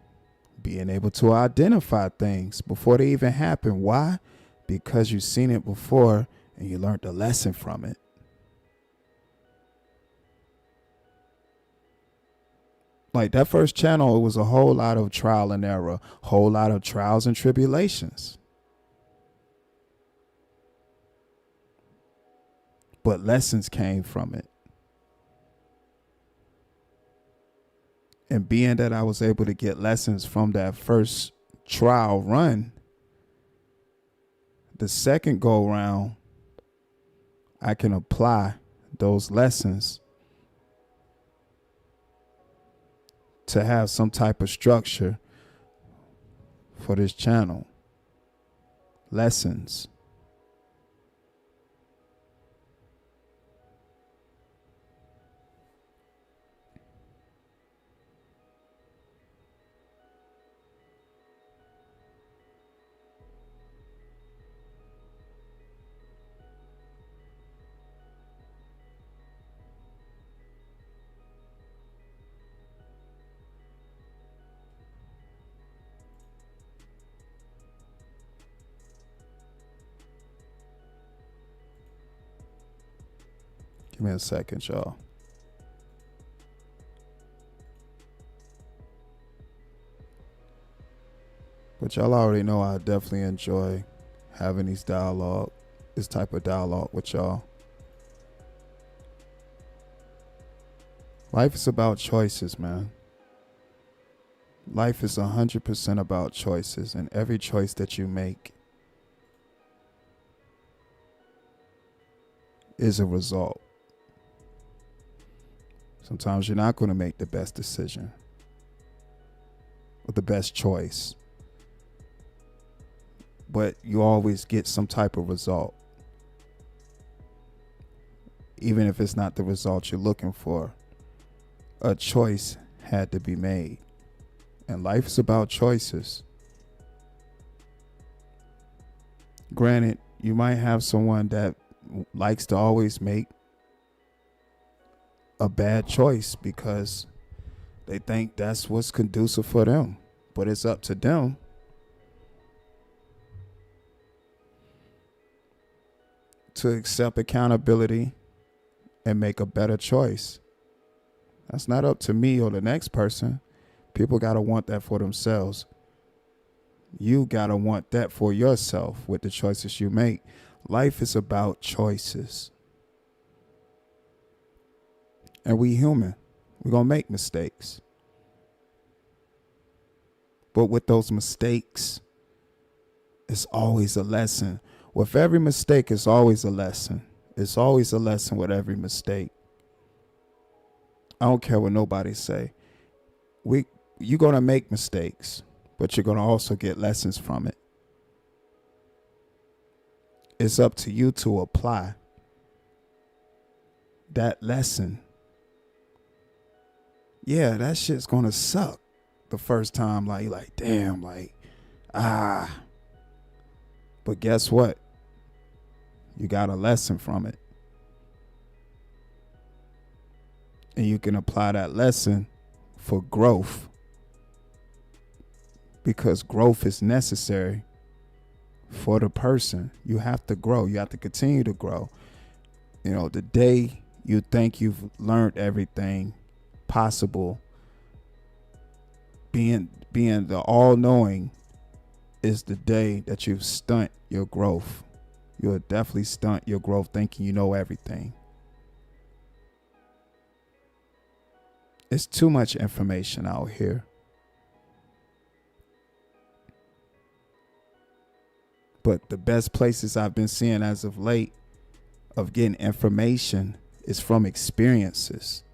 [SPEAKER 6] Being able to identify things before they even happen. Why? Because you've seen it before and you learned the lesson from it. Like that first channel, it was a whole lot of trial and error, whole lot of trials and tribulations. But lessons came from it. And being that I was able to get lessons from that first trial run, the second go round, I can apply those lessons to have some type of structure for this channel. Lessons. Give me a second, y'all. But y'all already know I definitely enjoy having this type of dialogue with y'all. Life is about choices, man. Life is 100% about choices, and every choice that you make is a result. Sometimes you're not going to make the best decision or the best choice, but you always get some type of result. even if it's not the result you're looking for. A choice had to be made. And life is about choices. Granted, you might have someone that likes to always make a bad choice because they think that's what's conducive for them. But it's up to them to accept accountability and make a better choice. That's not up to me or the next person. People got to want that for themselves. You got to want that for yourself with the choices you make. Life is about choices. And we human. We're going to make mistakes. But with those mistakes, it's always a lesson. With every mistake, it's always a lesson. It's always a lesson with every mistake. I don't care what nobody say. You're going to make mistakes, but you're going to also get lessons from it. It's up to you to apply that lesson. Yeah, that shit's going to suck the first time. Like, damn, But guess what? You got a lesson from it. And you can apply that lesson for growth. Because growth is necessary for the person. You have to grow. You have to continue to grow. You know, the day you think you've learned everything possible, being the all-knowing is the day that you stunt your growth. You'll definitely stunt your growth thinking you know everything. It's too much information out here. But the best places I've been seeing as of late of getting information is from experiences.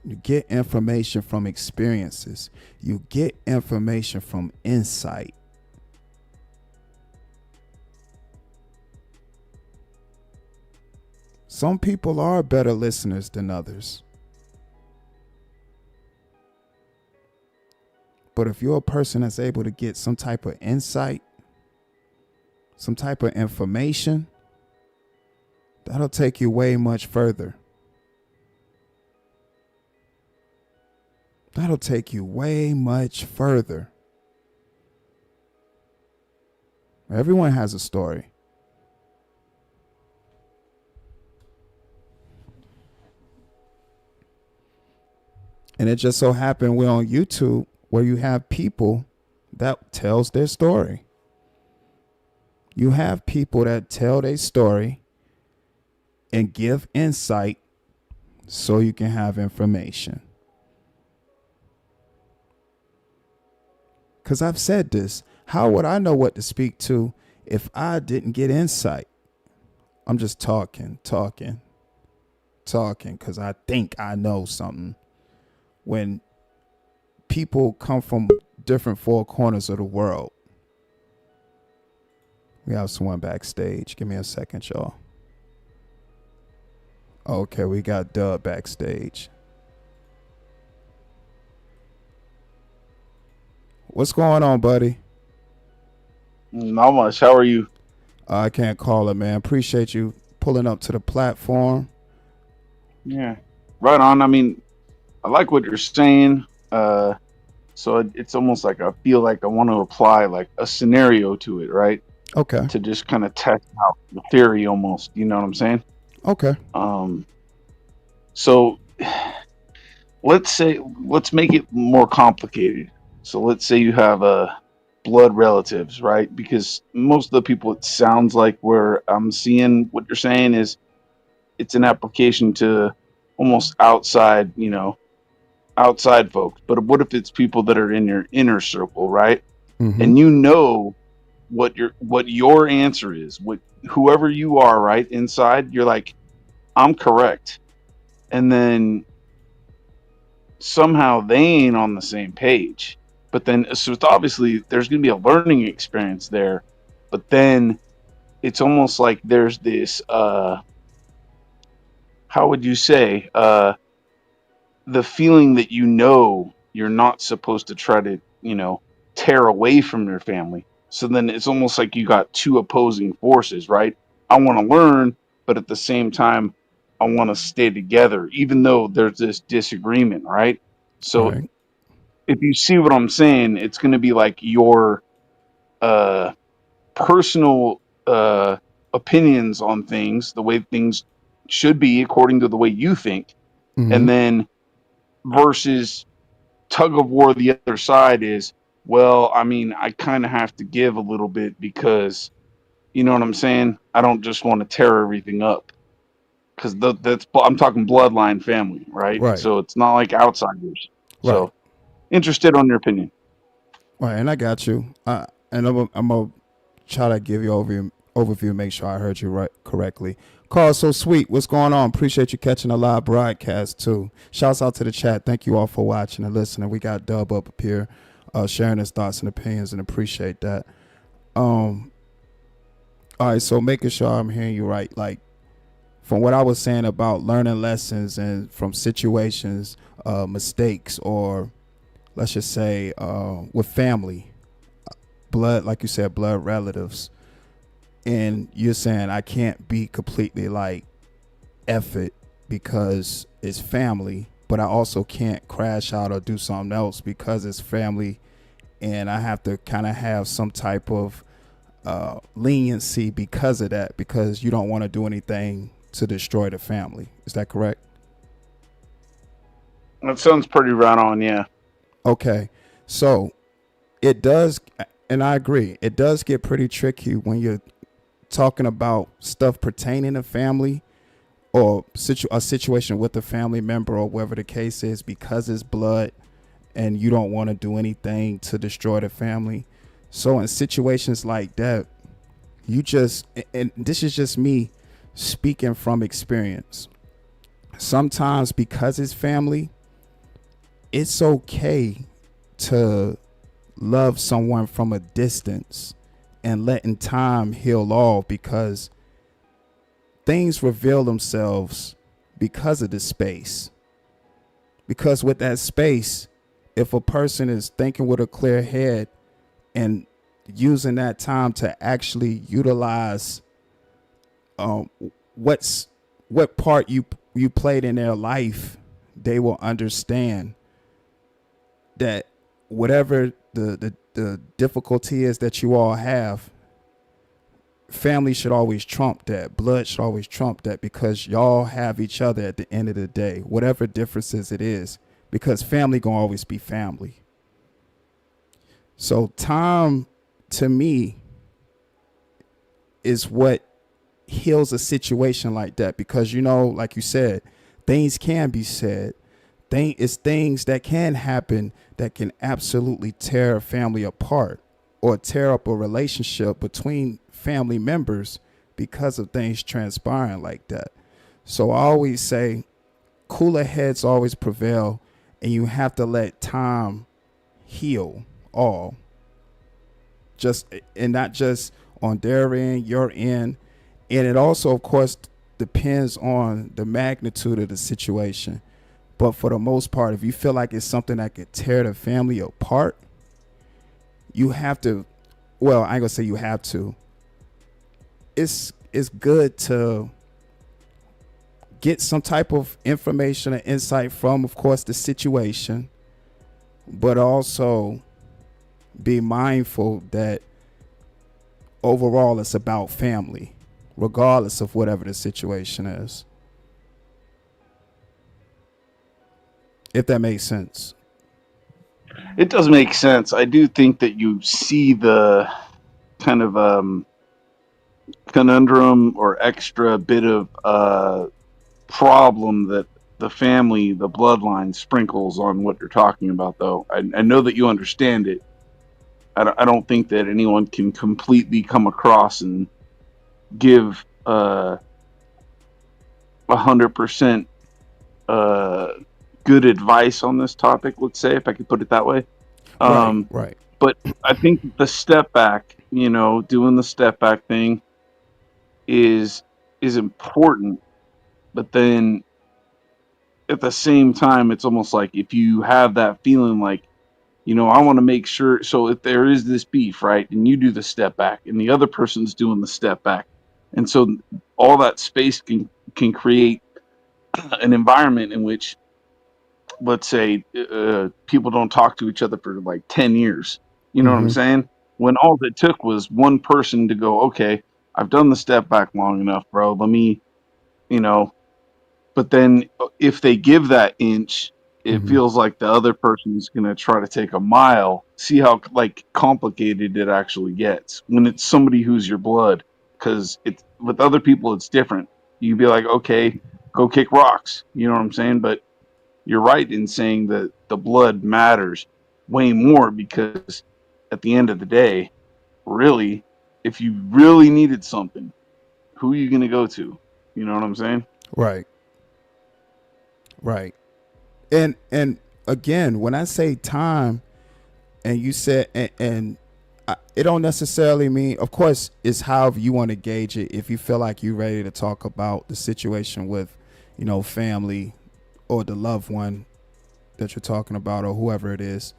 [SPEAKER 6] You get information from experiences. You get information from insight. Some people are better listeners than others. But if you're a person that's able to get some type of insight, some type of information, that'll take you way much further. That'll take you way much further. Everyone has a story. And it just so happened we're on YouTube where you have people that tells their story. You have people that tell their story and give insight so you can have information. Because I've said this, how would I know what to speak to if I didn't get insight? I'm just talking because I think I know something. When people come from different four corners of the world. We have someone backstage. Give me a second, y'all. Okay, we got Dub backstage. What's going on, buddy?
[SPEAKER 7] Not much. How are you?
[SPEAKER 6] I can't call it, man. Appreciate you pulling up to the platform.
[SPEAKER 7] Yeah, right on. I mean, I like what you're saying. So it's almost like I feel like I want to apply like a scenario to it, right?
[SPEAKER 6] Okay.
[SPEAKER 7] To just kind of test out the theory almost. You know what I'm saying?
[SPEAKER 6] Okay.
[SPEAKER 7] So let's make it more complicated. So let's say you have blood relatives, right? Because most of the people, it sounds like where I'm seeing what you're saying is it's an application to almost outside, outside folks. But what if it's people that are in your inner circle, right?
[SPEAKER 6] Mm-hmm.
[SPEAKER 7] And you know what your answer is, whoever you are, right? Inside, you're like, I'm correct. And then somehow they ain't on the same page. But then, so it's obviously there's going to be a learning experience there. But then it's almost like there's this, how would you say, the feeling that you're not supposed to try to, tear away from your family. So then it's almost like you got two opposing forces, right? I want to learn, but at the same time, I want to stay together, even though there's this disagreement, right? So
[SPEAKER 6] Right.
[SPEAKER 7] if you see what I'm saying, it's going to be like your uh, personal opinions on things, the way things should be according to the way you think,
[SPEAKER 6] Mm-hmm.
[SPEAKER 7] and then versus tug of war. The other side is, well, I mean, I kind of have to give a little bit because you know what I'm saying. I don't just want to tear everything up because that's I'm talking bloodline family, right?
[SPEAKER 6] Right.
[SPEAKER 7] So it's not like outsiders.
[SPEAKER 6] Right.
[SPEAKER 7] So interested on your opinion.
[SPEAKER 6] Right. And I got you. And I'm gonna try to give you overview, make sure I heard you right correctly. Carl, so sweet. What's going on? Appreciate you catching a live broadcast too. Shouts out to the chat. Thank you all for watching and listening. We got Dub up here, sharing his thoughts and opinions, and appreciate that. All right, so making sure I'm hearing you right. Like from what I was saying about learning lessons and from situations, mistakes, or let's just say with family, blood, like you said, blood relatives. And you're saying I can't be completely like F it because it's family, but I also can't crash out or do something else because it's family, and I have to kind of have some type of leniency because of that, because you don't want to do anything to destroy the family. Is that correct?
[SPEAKER 7] That sounds pretty right on, yeah.
[SPEAKER 6] Okay, so it does, and I agree, it does get pretty tricky when you're talking about stuff pertaining to family or a situation with a family member or whatever the case is, because it's blood and you don't want to do anything to destroy the family. So in situations like that, you just, and this is just me speaking from experience, sometimes because it's family, it's okay to love someone from a distance and letting time heal all, because things reveal themselves because of the space. Because with that space, if a person is thinking with a clear head and using that time to actually utilize what part you played in their life, they will understand that whatever the difficulty is that you all have, family should always trump that. Blood should always trump that, because y'all have each other at the end of the day, whatever differences it is, because family gonna always be family. So time, to me, is what heals a situation like that, because, you know, like you said, things can be said. It's things that can happen that can absolutely tear a family apart or tear up a relationship between family members because of things transpiring like that. So I always say cooler heads always prevail, and you have to let time heal all. And not just on their end, your end. And it also, of course, depends on the magnitude of the situation. But for the most part, if you feel like it's something that could tear the family apart, you have to, well, I ain't gonna say you have to. It's good to get some type of information and insight from, of course, the situation, but also be mindful that overall it's about family, regardless of whatever the situation is. If that makes sense.
[SPEAKER 7] It does make sense. I do think that you see the kind of conundrum or extra bit of problem that the family, the bloodline sprinkles on what you're talking about, though. I know that you understand it. I don't think that anyone can completely come across and give 100% good advice on this topic, let's say, if I could put it that way.
[SPEAKER 6] Right.
[SPEAKER 7] But I think the step back, doing the step back thing is important. But then at the same time, it's almost like if you have that feeling like, I want to make sure. So if there is this beef, right, and you do the step back, and the other person's doing the step back, and so all that space can create an environment in which, let's say, people don't talk to each other for like 10 years. You know what I'm
[SPEAKER 6] Mm-hmm.
[SPEAKER 7] saying? When all it took was one person to go, okay, I've done the step back long enough, bro. Let me, you know, but then if they give that inch, it
[SPEAKER 6] Mm-hmm.
[SPEAKER 7] feels like the other person's going to try to take a mile. See how like complicated it actually gets when it's somebody who's your blood. Because it's with other people, it's different. You'd be like, okay, go kick rocks. You know what I'm saying? But you're right in saying that the blood matters way more because at the end of the day, really, if you really needed something, who are you going to go to? You know what I'm saying?
[SPEAKER 6] Right. Right. And again, when I say time, and you said, it don't necessarily mean, of course, it's however you want to gauge it. If you feel like you're ready to talk about the situation with, family or the loved one that you're talking about or whoever it is,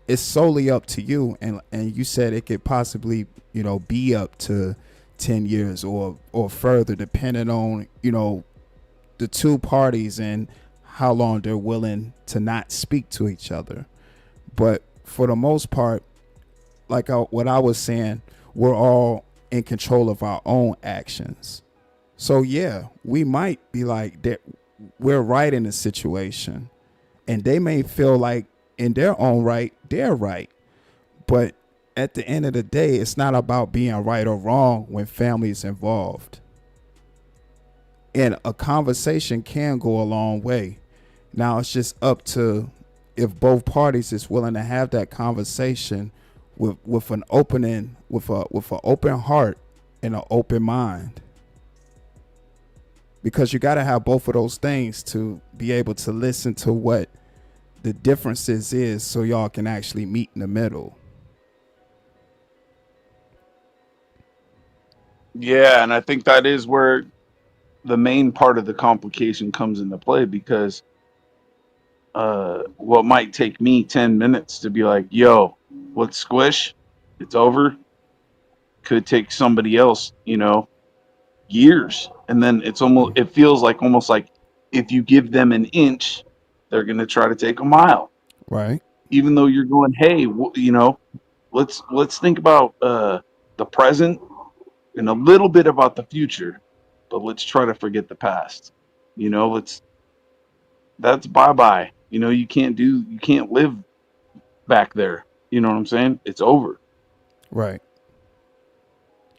[SPEAKER 6] it's solely up to you. And you said it could possibly, be up to 10 years or further, depending on, the two parties and how long they're willing to not speak to each other. But for the most part, like what I was saying, we're all in control of our own actions. So yeah, we might be like that. We're right in a situation, and they may feel like in their own right, they're right. But at the end of the day, it's not about being right or wrong when family is involved. And a conversation can go a long way. Now it's just up to if both parties is willing to have that conversation with an opening, with an open heart and an open mind. Because you got to have both of those things to be able to listen to what the differences is, so y'all can actually meet in the middle.
[SPEAKER 7] Yeah, and I think that is where the main part of the complication comes into play because what might take me 10 minutes to be like, yo, let's squish, it's over, could take somebody else, years. And then it feels like almost like if you give them an inch, they're going to try to take a mile.
[SPEAKER 6] Right.
[SPEAKER 7] Even though you're going, hey, let's think about the present and a little bit about the future, but let's try to forget the past. That's bye bye. You can't live back there. You know what I'm saying? It's over.
[SPEAKER 6] Right.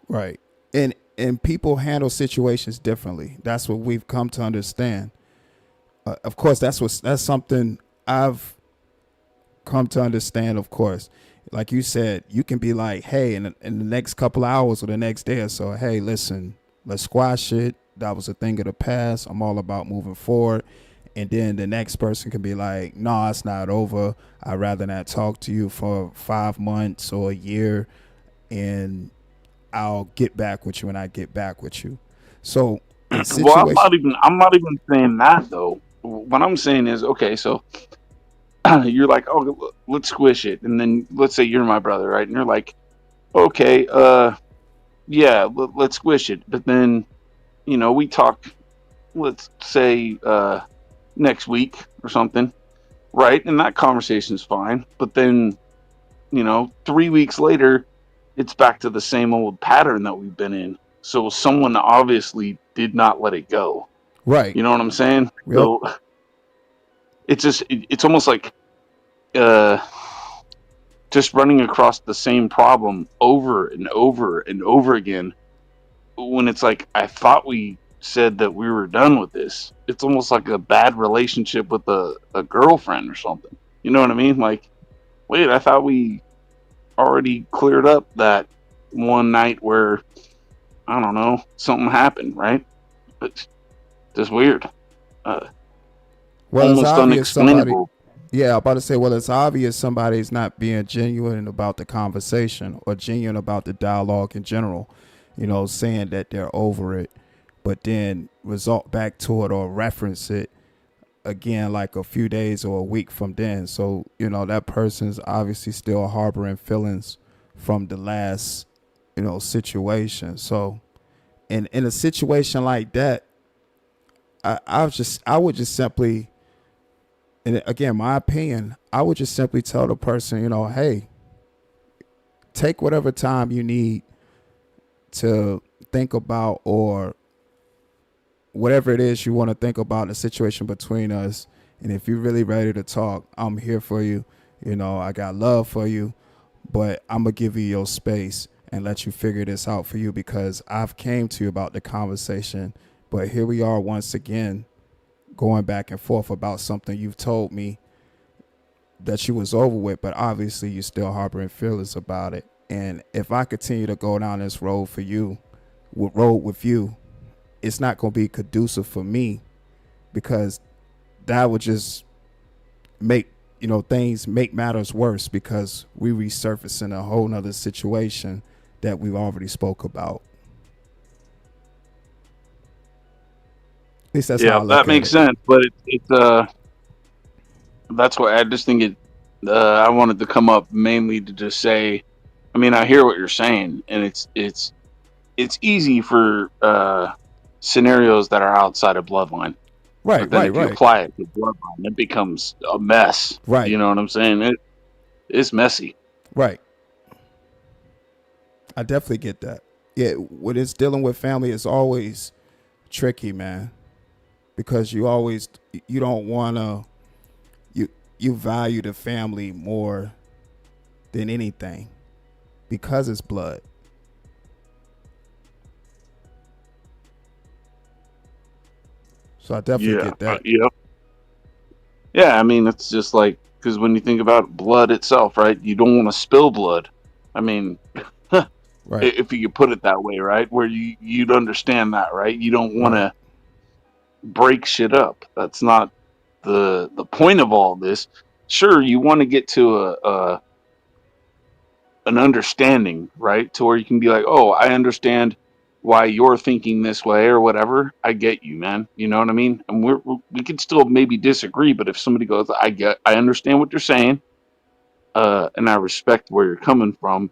[SPEAKER 6] Right. And people handle situations differently. That's what we've come to understand. Of course, that's something I've come to understand. Of course, like you said, you can be like, hey, in the next couple of hours or the next day or so, hey, listen, let's squash it. That was a thing of the past. I'm all about moving forward. And then the next person can be like, no, it's not over. I'd rather not talk to you for 5 months or a year, and I'll get back with you when I get back with you. So
[SPEAKER 7] Well, I'm not even saying that though. What I'm saying is, okay, so you're like, oh, let's squish it, and then let's say you're my brother, right? And you're like, okay, yeah, let's squish it. But then, we talk, let's say next week or something, right? And that conversation is fine. But then, 3 weeks later, it's back to the same old pattern that we've been in. So someone obviously did not let it go.
[SPEAKER 6] right.
[SPEAKER 7] You know what I'm saying?
[SPEAKER 6] Yep.
[SPEAKER 7] So it's almost like uh, just running across the same problem over and over and over again. When it's like, I thought we said that we were done with this. It's almost like a bad relationship with a girlfriend or something. You know what I mean? Like, wait, I thought we already cleared up that one night where, I don't know, something happened, right? But just weird.
[SPEAKER 6] Well, it's
[SPEAKER 7] Almost
[SPEAKER 6] obvious
[SPEAKER 7] unexplainable.
[SPEAKER 6] Yeah, I'm about to say, well, it's obvious somebody's not being genuine about the conversation or genuine about the dialogue in general, saying that they're over it, but then result back to it or reference it again like a few days or a week from then. So, that person's obviously still harboring feelings from the last, situation. So in a situation like that, I would just simply, and again, my opinion, I would just simply tell the person, hey, take whatever time you need to think about, or whatever it is you want to think about the situation between us. And if you're really ready to talk, I'm here for you. I got love for you, but I'm going to give you your space and let you figure this out for you, because I've came to you about the conversation. But here we are once again going back and forth about something you've told me that you was over with, but obviously you're still harboring feelings about it. And if I continue to go down this road with you, it's not going to be conducive for me, because that would just make, things make matters worse, because we resurfacing a whole nother situation that we've already spoke about. At least that's how I look
[SPEAKER 7] that
[SPEAKER 6] at
[SPEAKER 7] makes
[SPEAKER 6] it.
[SPEAKER 7] sense. But that's why I just think it. I wanted to come up mainly to just say, I mean, I hear what you're saying, and it's easy for scenarios that are outside of bloodline.
[SPEAKER 6] Right,
[SPEAKER 7] But then
[SPEAKER 6] right,
[SPEAKER 7] if you
[SPEAKER 6] right,
[SPEAKER 7] apply it to bloodline, it becomes a mess.
[SPEAKER 6] right,
[SPEAKER 7] You know what I'm saying? It's messy.
[SPEAKER 6] right. I definitely get that. Yeah, when it's dealing with family, it's always tricky, man, because you don't want to, you value the family more than anything because it's blood. So I definitely get that.
[SPEAKER 7] Yeah. I mean, it's just like, because when you think about blood itself, right? You don't want to spill blood. I mean,
[SPEAKER 6] Right,
[SPEAKER 7] if you could put it that way, right? Where you'd understand that, right? You don't want
[SPEAKER 6] right,
[SPEAKER 7] to break shit up. That's not the point of all this. Sure, you want to get to an understanding, right? To where you can be like, oh, I understand why you're thinking this way or whatever. I get you, man. You know what I mean? And we could still maybe disagree, but if somebody goes, I understand what you're saying, and I respect where you're coming from.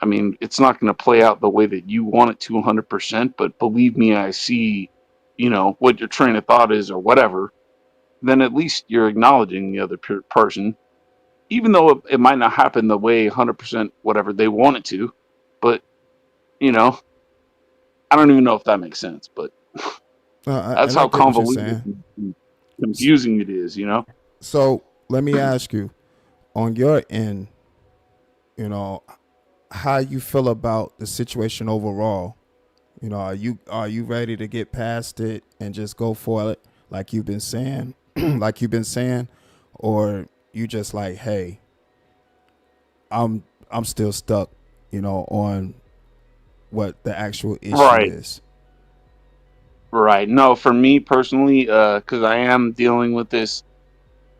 [SPEAKER 7] I mean, it's not going to play out the way that you want it to 100%, but believe me, I see, what your train of thought is or whatever. Then at least you're acknowledging the other person, even though it might not happen the way 100% whatever they want it to. But, you know, I don't even know if that makes sense, but that's
[SPEAKER 6] and I
[SPEAKER 7] how
[SPEAKER 6] get what you're
[SPEAKER 7] convoluted
[SPEAKER 6] saying.
[SPEAKER 7] and confusing it is.
[SPEAKER 6] So let me ask you, on your end, how you feel about the situation overall. Are you ready to get past it and just go for it like you've been saying, or you just like, hey, I'm still stuck, on what the actual issue
[SPEAKER 7] Right.
[SPEAKER 6] is.
[SPEAKER 7] Right. No, for me personally, because I am dealing with this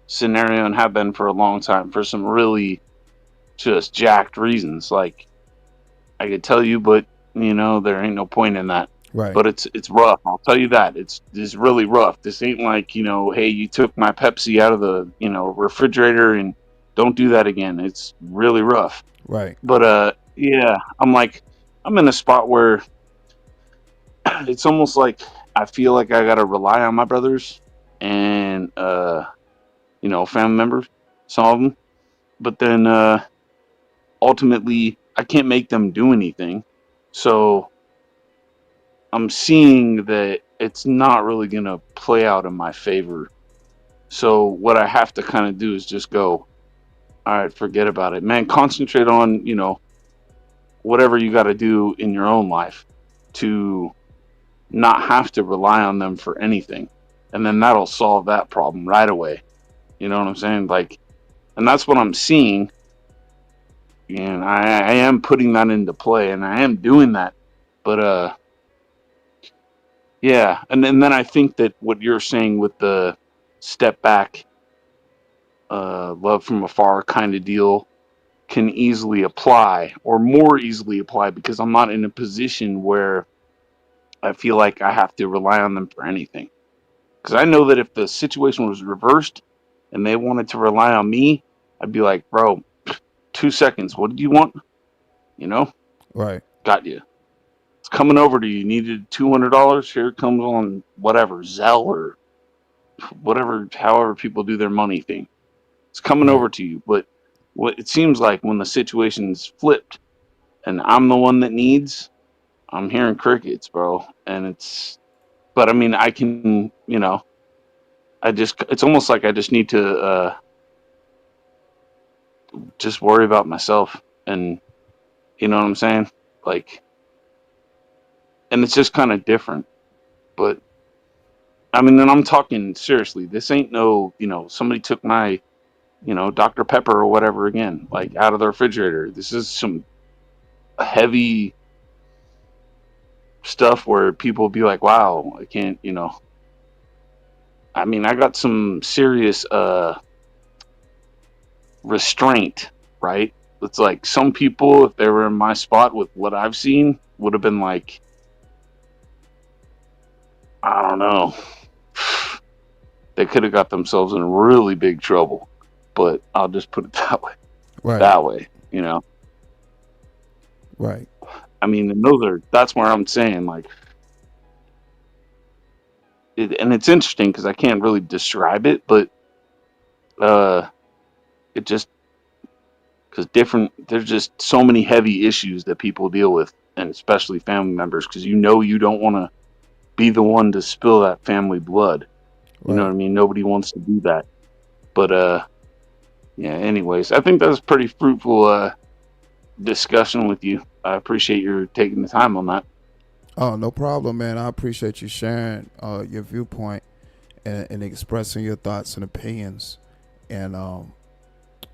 [SPEAKER 7] scenario and have been for a long time for some really just jacked reasons. Like, I could tell you, but there ain't no point in that.
[SPEAKER 6] Right.
[SPEAKER 7] But it's rough. I'll tell you that it's really rough. This ain't like hey, you took my Pepsi out of the refrigerator and don't do that again. It's really rough.
[SPEAKER 6] Right.
[SPEAKER 7] But yeah, I'm in a spot where it's almost like I feel like I gotta rely on my brothers and family members, some of them. But then ultimately, I can't make them do anything. So I'm seeing that it's not really going to play out in my favor. So what I have to kind of do is just go, all right, forget about it, man. Concentrate on, whatever you got to do in your own life to not have to rely on them for anything. And then that'll solve that problem right away. You know what I'm saying? Like, and that's what I'm seeing. And I am putting that into play and I am doing that. But, yeah, and then I think that what you're saying with the step back love from afar kind of deal can easily apply, or more easily apply, because I'm not in a position where I feel like I have to rely on them for anything. Because I know that if the situation was reversed and they wanted to rely on me, I'd be like, bro, 2 seconds. What did you want? You know,
[SPEAKER 6] Right.
[SPEAKER 7] got you. It's coming over to you. Needed $200. Here it comes on whatever, Zelle or whatever, however people do their money thing. It's coming
[SPEAKER 6] Right.
[SPEAKER 7] over to you. But what it seems like when the situation's flipped and I'm the one that needs, I'm hearing crickets, bro. And but I mean, I can, it's almost like I just need to just worry about myself. And you know what I'm saying? Like, and it's just kind of different. But I mean, and I'm talking seriously. This ain't no, somebody took my, Dr. Pepper or whatever again, like out of the refrigerator. This is some heavy stuff where people be like, wow, I can't, I mean, I got some serious restraint, right? It's like some people, if they were in my spot with what I've seen, would have been like, I don't know. They could have got themselves in really big trouble. But I'll just put it that way.
[SPEAKER 6] Right.
[SPEAKER 7] That way,
[SPEAKER 6] Right.
[SPEAKER 7] I mean, and that's where I'm saying, like, and it's interesting because I can't really describe it, but it just, because there's just so many heavy issues that people deal with, and especially family members, because you don't want to be the one to spill that family blood. You know what I mean? Nobody wants to do that. But yeah, anyways, I think that's a pretty fruitful discussion with you. I appreciate your taking the time on that.
[SPEAKER 6] Oh, no problem, man. I appreciate you sharing your viewpoint and expressing your thoughts and opinions. And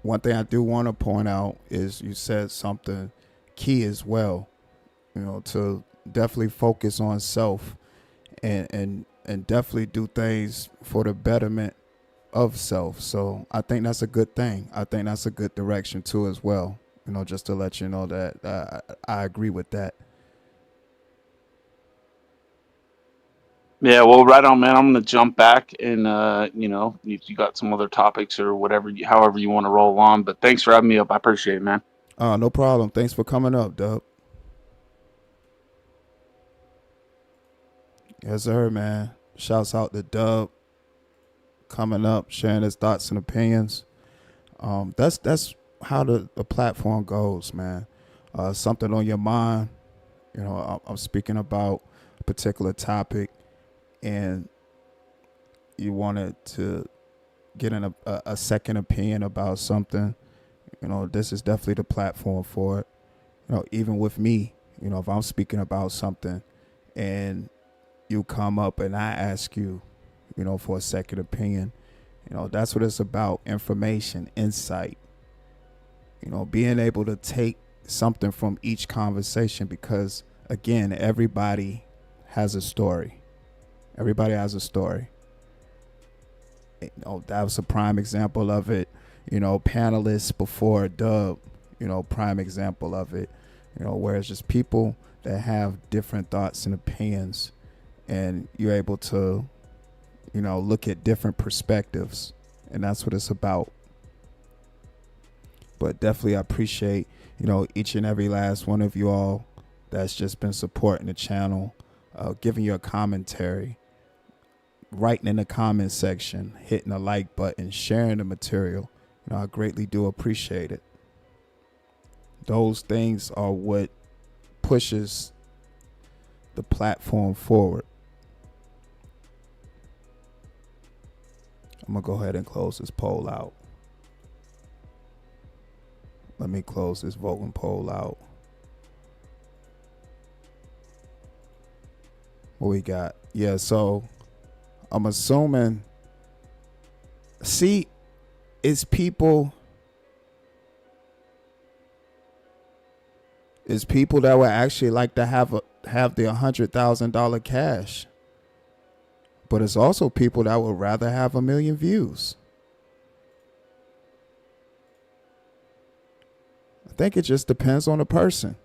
[SPEAKER 6] one thing I do want to point out is you said something key as well, to definitely focus on self and definitely do things for the betterment of self. So I think that's a good thing. I think that's a good direction too as well. Just to let you know that I agree with that.
[SPEAKER 7] Yeah, well, right on, man. I'm gonna jump back and if you got some other topics or whatever, however you want to roll on. But thanks for having me up. I appreciate it, man.
[SPEAKER 6] No problem. Thanks for coming up, Dub. Yes, sir, man. Shouts out to Dub coming up, sharing his thoughts and opinions. That's how the platform goes, man. Something on your mind. I'm speaking about a particular topic, and you wanted to get in a second opinion about something. This is definitely the platform for it. Even with me, if I'm speaking about something and you come up and I ask you, for a second opinion, that's what it's about. Information, insight, being able to take something from each conversation, because again, everybody has a story. Everybody has a story. That was a prime example of it. Panelists before Dub, prime example of it. Where it's just people that have different thoughts and opinions, and you're able to, look at different perspectives, and that's what it's about. But definitely I appreciate, each and every last one of you all that's just been supporting the channel, giving your commentary, writing in the comment section, hitting the like button, sharing the material. I greatly do appreciate it. Those things are what pushes the platform forward. I'm going to go ahead and close this poll out. Let me close this voting poll out. What we got? Yeah, so I'm assuming, it's people that would actually like to have the $100,000 cash, but it's also people that would rather have 1 million views. I think it just depends on the person.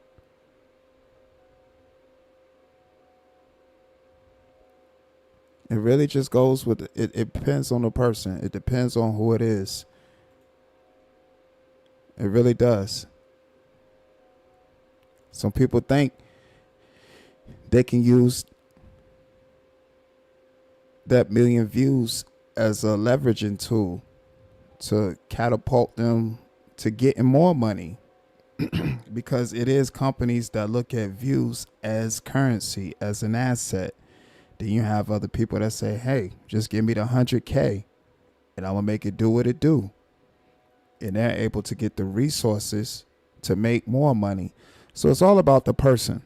[SPEAKER 6] It really just goes with it. It depends on the person. It depends on who it is. It really does. Some people think they can use that million views as a leveraging tool to catapult them to getting more money. Because it is companies that look at views as currency, as an asset. Then you have other people that say, hey, just give me the 100K and I'm going to make it do what it do. And they're able to get the resources to make more money. So it's all about the person.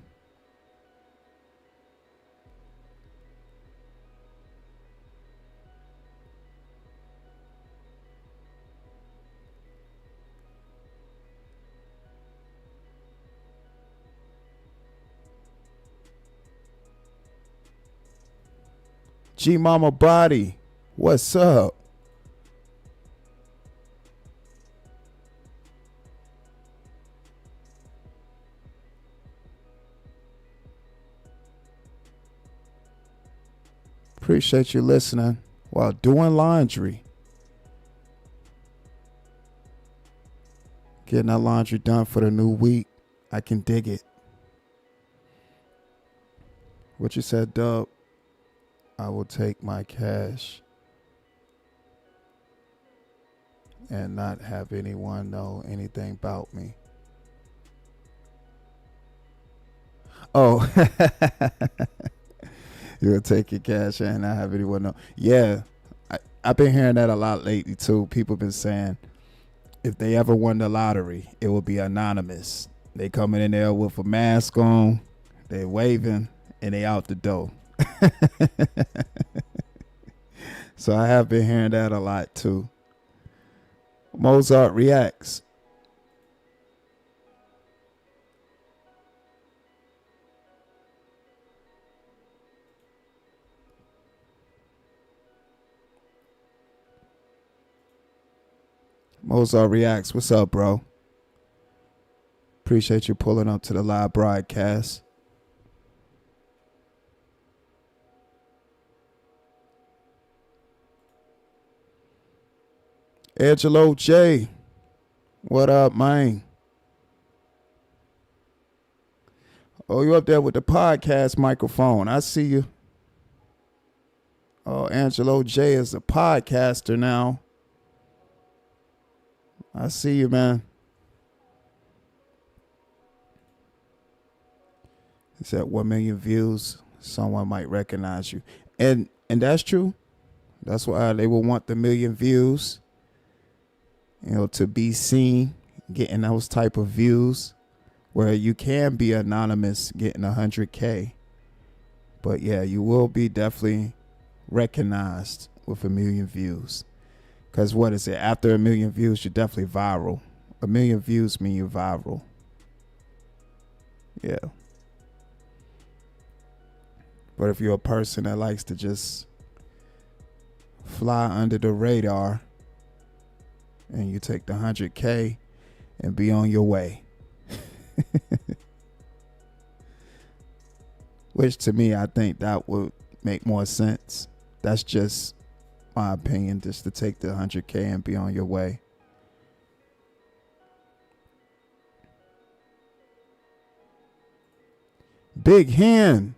[SPEAKER 6] G Mama Body, what's up? Appreciate you listening while doing laundry. Getting that laundry done for the new week. I can dig it. What you said, Dub? I will take my cash and not have anyone know anything about me. Oh, you'll take your cash and not have anyone know. Yeah, I've been hearing that a lot lately too. People been saying if they ever won the lottery, it will be anonymous. They coming in there with a mask on, they waving, and they out the door. So I have been hearing that a lot too. Mozart reacts. Mozart reacts. What's up, bro? Appreciate you pulling up to the live broadcast. Angelo J, what up, man? Oh, you up there with the podcast microphone. I see you. Oh, Angelo J is a podcaster now. I see you, man. He said 1 million views, someone might recognize you. And that's true. That's why they will want the million views. You know, to be seen, getting those type of views where you can be anonymous, getting 100K. But yeah, you will be definitely recognized with 1 million views. Because what is it? After 1 million views, you're definitely viral. 1 million views mean you're viral. Yeah. But if you're a person that likes to just fly under the radar, and you take the 100K and be on your way. Which to me, I think that would make more sense. That's just my opinion, just to take the 100K and be on your way. Big Hen.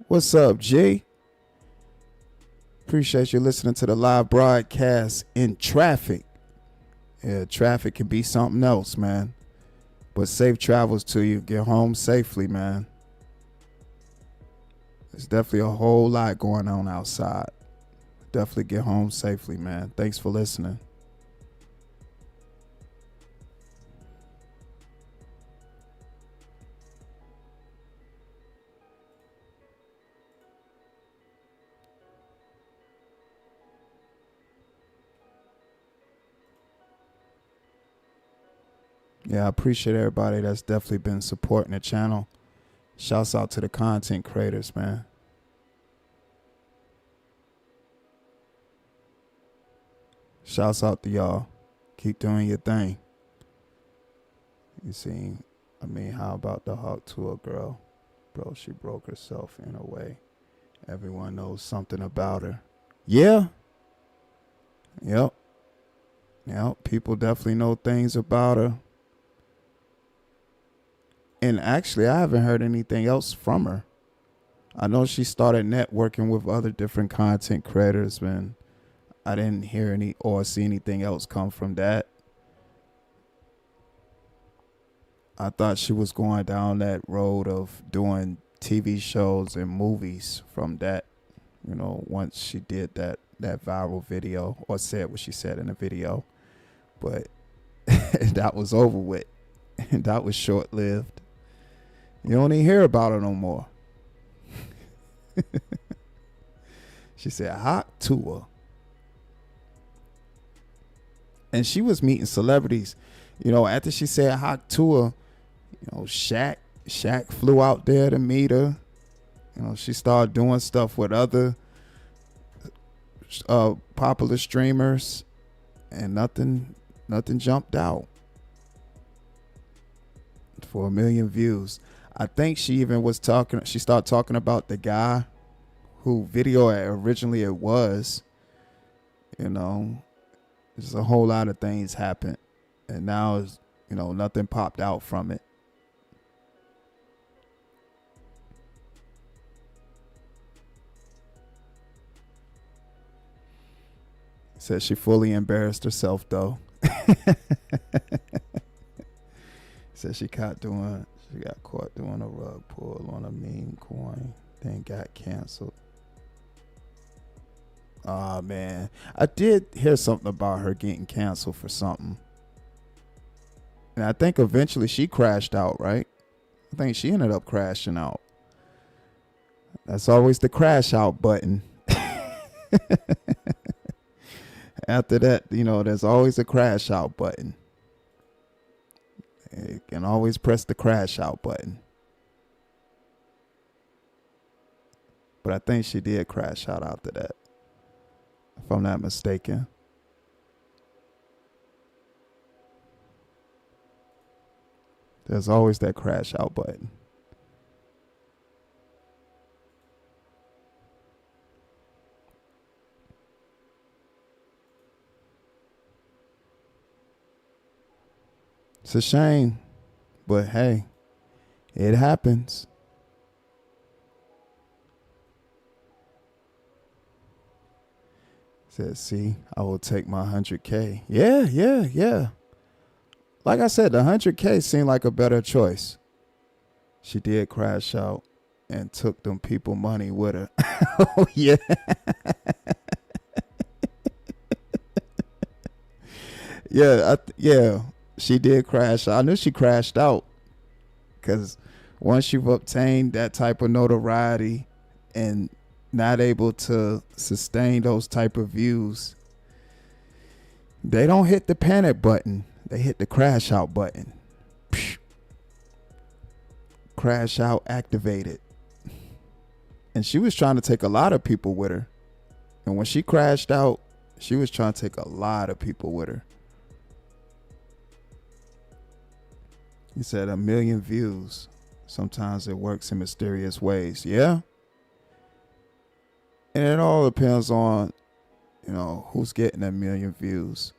[SPEAKER 6] What's up, G? Appreciate you listening to the live broadcast in traffic. Yeah, traffic can be something else, man. But safe travels to you. Get home safely, man. There's definitely a whole lot going on outside. Definitely get home safely, man. Thanks for listening. Yeah, I appreciate everybody that's definitely been supporting the channel. Shouts out to the content creators, man. Shouts out to y'all. Keep doing your thing. You see, I mean, how about the hawk to a girl? Bro, she broke herself in a way. Everyone knows something about her. Yeah. Yep. Yep. People definitely know things about her. And actually, I haven't heard anything else from her. I know she started networking with other different content creators, man. I didn't hear any or see anything else come from that. I thought she was going down that road of doing TV shows and movies from that, you know, once she did that viral video or said what she said in the video. But that was over with. And that was short-lived. You don't even hear about her no more. She said hot tour. And she was meeting celebrities. You know, after she said hot tour, you know, Shaq flew out there to meet her. You know, she started doing stuff with other popular streamers, and nothing jumped out for 1 million views. I think she even she started talking about the guy who video originally it was. You know, there's a whole lot of things happened, and now is, you know, nothing popped out from it. Said she fully embarrassed herself though. Said she got caught doing a rug pull on a meme coin, then got canceled. Oh man, I did hear something about her getting canceled for something, and I think eventually she crashed out. Right? I think she ended up crashing out. That's always the crash out button. After that, you know, there's always a crash out button. You can always press the crash out button. But I think she did crash out after that, if I'm not mistaken. There's always that crash out button. It's a shame, but hey, it happens. Said, see, I will take my 100K. Yeah. Like I said, the 100K seemed like a better choice. She did crash out and took them people money with her. Oh, yeah. Yeah. She did crash. I knew she crashed out because once you've obtained that type of notoriety and not able to sustain those type of views, they don't hit the panic button. They hit the crash out button. Crash out activated. And she was trying to take a lot of people with her. And when she crashed out, she was trying to take a lot of people with her. He said 1 million views. Sometimes it works in mysterious ways. Yeah. And it all depends on, you know, who's getting 1 million views.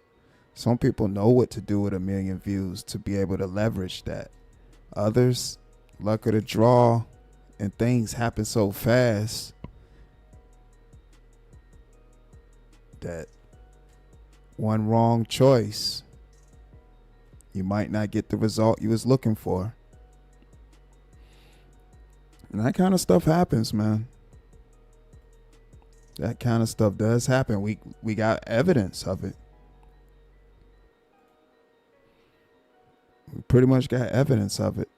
[SPEAKER 6] Some people know what to do with 1 million views to be able to leverage that. Others, luck of the draw, and things happen so fast that one wrong choice, you might not get the result you was looking for. And that kind of stuff happens, man. That kind of stuff does happen. We got evidence of it. We pretty much got evidence of it.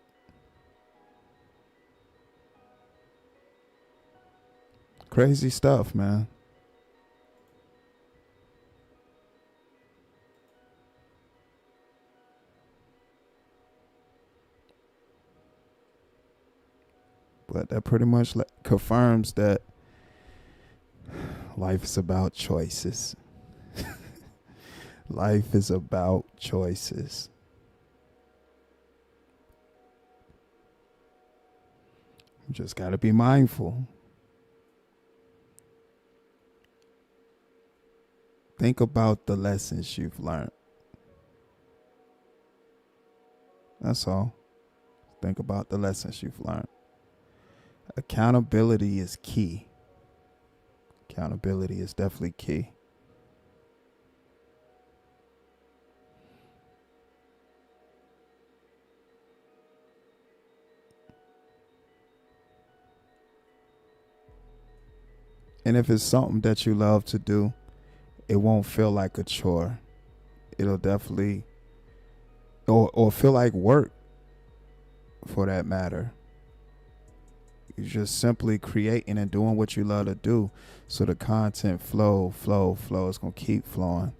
[SPEAKER 6] Crazy stuff, man. But that pretty much confirms that life is about choices. Life is about choices. You just got to be mindful. Think about the lessons you've learned. That's all. Think about the lessons you've learned. Accountability is key. Accountability is definitely key. And if it's something that you love to do, it won't feel like a chore. It'll definitely, or feel like work for that matter. You're just simply creating and doing what you love to do. So the content flow. It's going to keep flowing.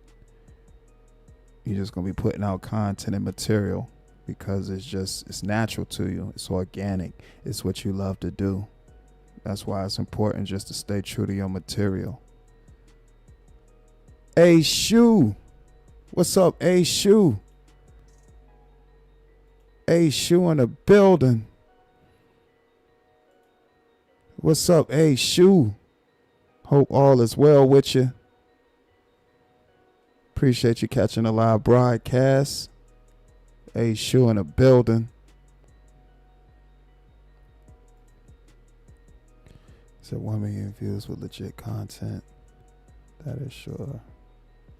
[SPEAKER 6] You're just going to be putting out content and material because it's natural to you. It's organic. It's what you love to do. That's why it's important just to stay true to your material. Hey, Shoe. What's up, Hey, Shoe? Hey, Shoe in the building. What's up, Hey, Shoe? Hope all is well with you. Appreciate you catching the live broadcast. Hey, Shoe in the building. So 1 million views with legit content. That is sure.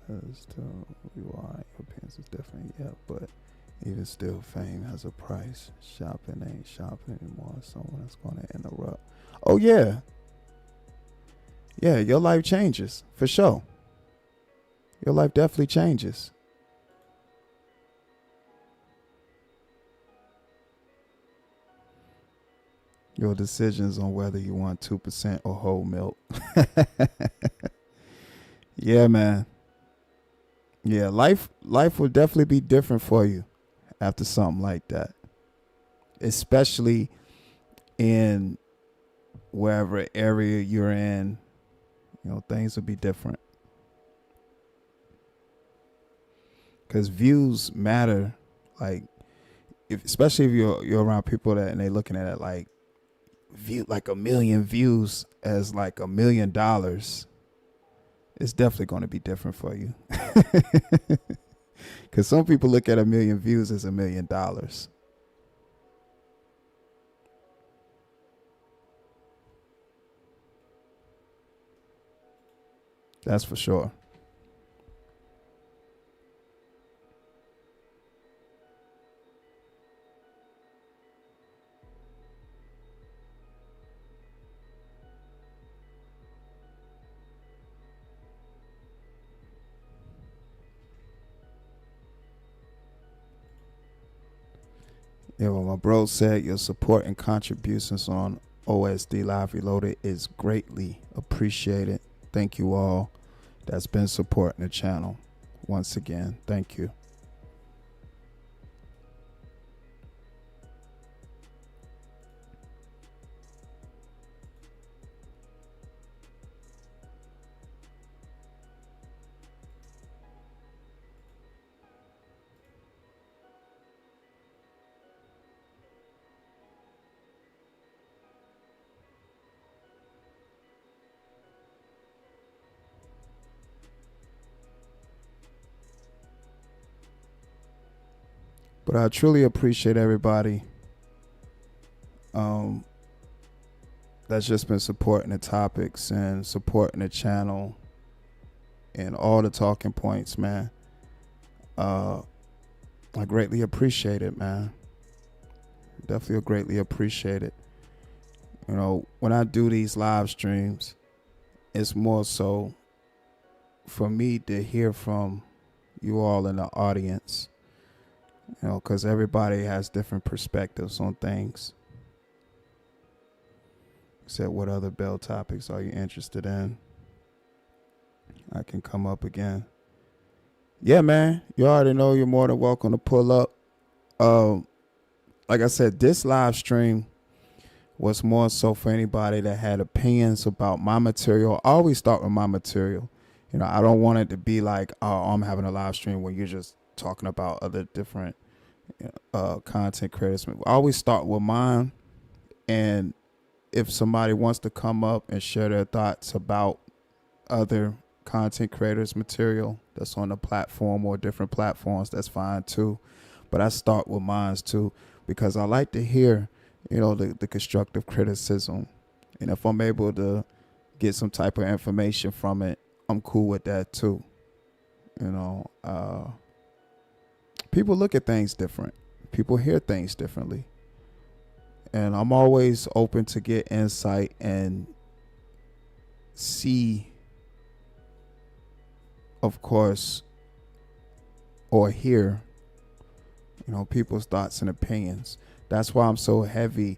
[SPEAKER 6] As to who you are, your opinions is different, yeah, but even still, fame has a price. Shopping ain't shopping anymore. Someone is going to interrupt. Oh, yeah. Yeah, your life changes, for sure. Your life definitely changes. Your decisions on whether you want 2% or whole milk. Yeah, man. Yeah, life will definitely be different for you after something like that. Especially in wherever area you're in, you know, things will be different. Because views matter. Like, especially if you're around people that and they looking at it like view like 1 million views as like $1 million. It's definitely going to be different for you. Because some people look at 1 million views as $1 million. That's for sure. Yeah, well, my bro said your support and contributions on OSD Live Reloaded is greatly appreciated. Thank you all that's been supporting the channel. Once again, thank you. But I truly appreciate everybody that's just been supporting the topics and supporting the channel and all the talking points, man. I greatly appreciate it, man. Definitely greatly appreciate it. You know, when I do these live streams, it's more so for me to hear from you all in the audience. You know, because everybody has different perspectives on things. Said, what other bell topics are you interested in? I can come up again. Yeah, man. You already know you're more than welcome to pull up. Like I said, this live stream was more so for anybody that had opinions about my material. I always start with my material. You know, I don't want it to be like, oh, I'm having a live stream where you're just talking about other different content creators. I always start with mine, and if somebody wants to come up and share their thoughts about other content creators material that's on the platform or different platforms, that's fine too. But I start with mine too, because I like to hear, the constructive criticism. And if I'm able to get some type of information from it, I'm cool with that too. People look at things different. People hear things differently. And I'm always open to get insight and see, of course, or hear, people's thoughts and opinions. That's why I'm so heavy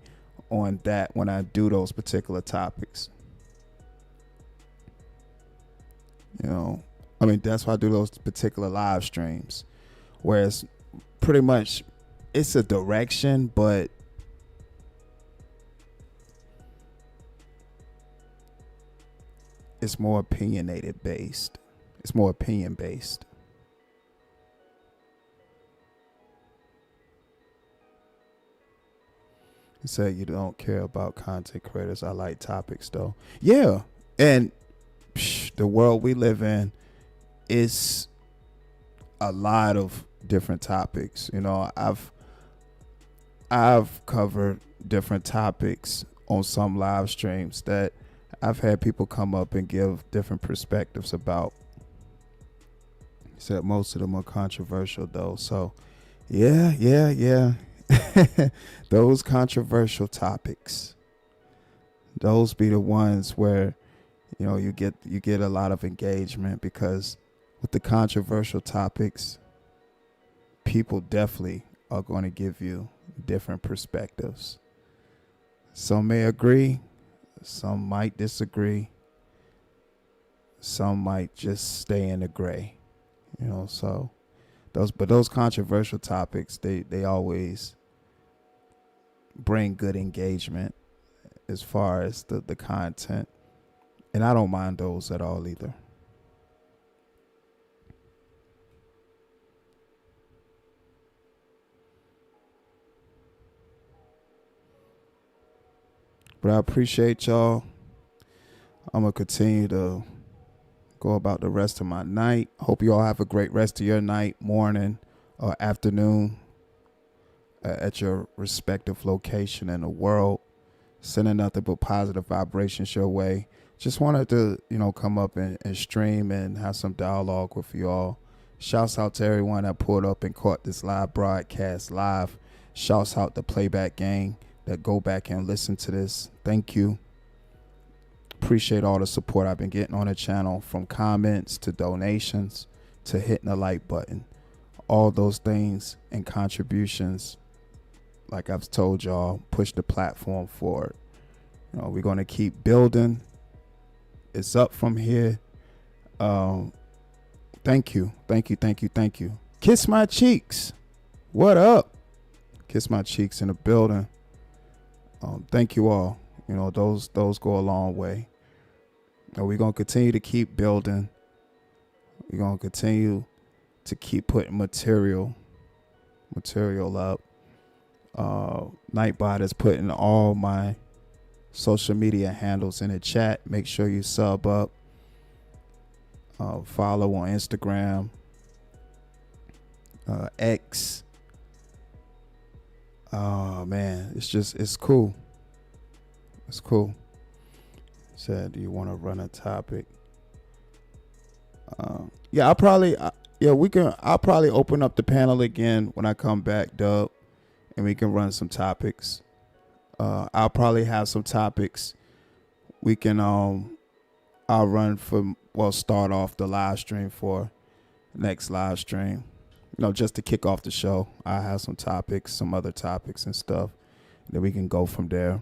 [SPEAKER 6] on that when I do those particular topics. That's why I do those particular live streams. Whereas pretty much it's a direction, but it's more opinionated based. It's more opinion based. You say you don't care about content creators. I like topics though. Yeah. And the world we live in is a lot of different topics. I've covered different topics on some live streams that I've had people come up and give different perspectives about. Except most of them are controversial though. So yeah. Those controversial topics, those be the ones where, you get a lot of engagement, because with the controversial topics, people definitely are going to give you different perspectives. Some may agree, some might disagree, some might just stay in the gray, so those controversial topics, they always bring good engagement as far as the content. And I don't mind those at all either. But I appreciate y'all. I'm going to continue to go about the rest of my night. Hope you all have a great rest of your night, morning, or afternoon at your respective location in the world. Sending nothing but positive vibrations your way. Just wanted to, come up and stream and have some dialogue with you all. Shouts out to everyone that pulled up and caught this live broadcast live. Shouts out the playback gang that go back and listen to this. Thank you. Appreciate all the support I've been getting on the channel, from comments to donations to hitting the like button. All those things and contributions, like I've told y'all, push the platform forward. We're going to keep building. It's up from here. Thank you. Kiss my cheeks. What up? Kiss my cheeks in the building. Thank you all. Those go a long way. We're going to continue to keep building. We're going to continue to keep putting material up. Nightbot is putting all my social media handles in the chat. Make sure you sub up, follow on Instagram, X. Oh man, it's cool. It's cool. Said, do you want to run a topic? I'll probably open up the panel again when I come back, Dub, and we can run some topics. I'll probably have some topics we can start off the live stream for next live stream. Just to kick off the show. I have some topics, some other topics and stuff. Then we can go from there.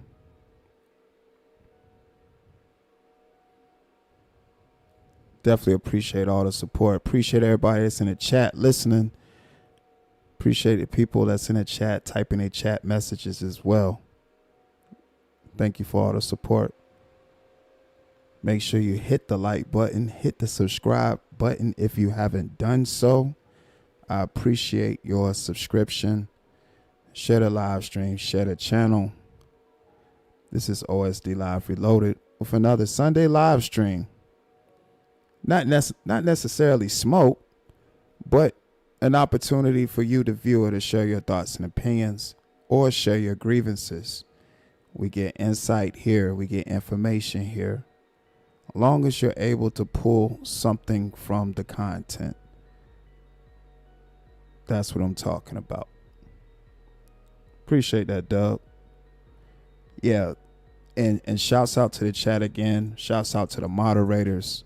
[SPEAKER 6] Definitely appreciate all the support. Appreciate everybody that's in the chat listening. Appreciate the people that's in the chat typing their chat messages as well. Thank you for all the support. Make sure you hit the like button, hit the subscribe button if you haven't done so. I appreciate your subscription. Share the live stream, share the channel. This is OSD Live Reloaded with another Sunday live stream. Not necessarily smoke, but an opportunity for you, the viewer, to share your thoughts and opinions or share your grievances. We get insight here. We get information here. As long as you're able to pull something from the content. That's what I'm talking about. Appreciate that, Doug. Yeah. And shouts out to the chat again. Shouts out to the moderators.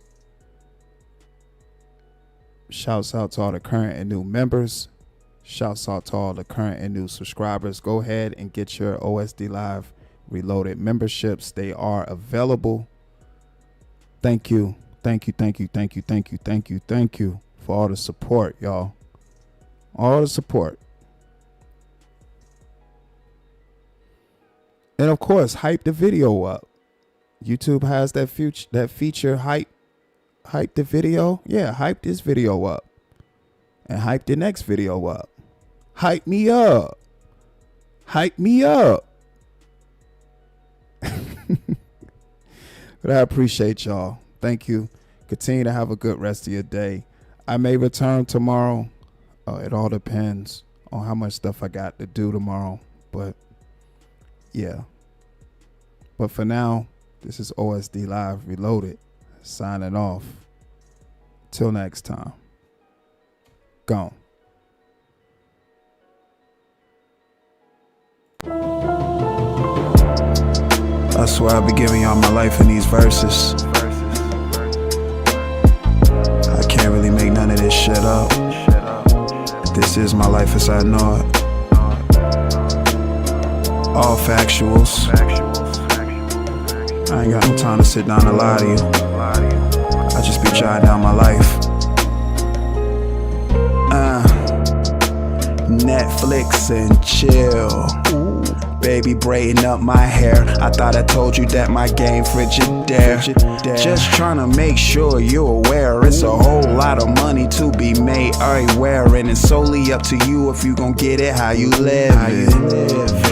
[SPEAKER 6] Shouts out to all the current and new members. Shouts out to all the current and new subscribers. Go ahead and get your OSD Live Reloaded memberships. They are available. Thank you. Thank you for all the support, y'all. All the support. And of course, hype the video up. YouTube has that feature hype the video. Yeah, hype this video up. And hype the next video up. Hype me up. Hype me up. But I appreciate y'all. Thank you. Continue to have a good rest of your day. I may return tomorrow. It all depends on how much stuff I got to do tomorrow. But yeah. But for now, this is OSD Live Reloaded. Signing off. Till next time. Gone. I swear I'll be giving y'all my life in these verses. I can't really make none of this shit up. This is my life as I know it. All factuals. I ain't got no time to sit down and lie to you. I just be jotting down my life. Netflix and chill. Baby braiding up my hair. I thought I told you that my game Frigidaire. Just trying to make sure you're aware. It's a whole lot of money to be made everywhere, and it's solely up to you if you gon' get it how you live it.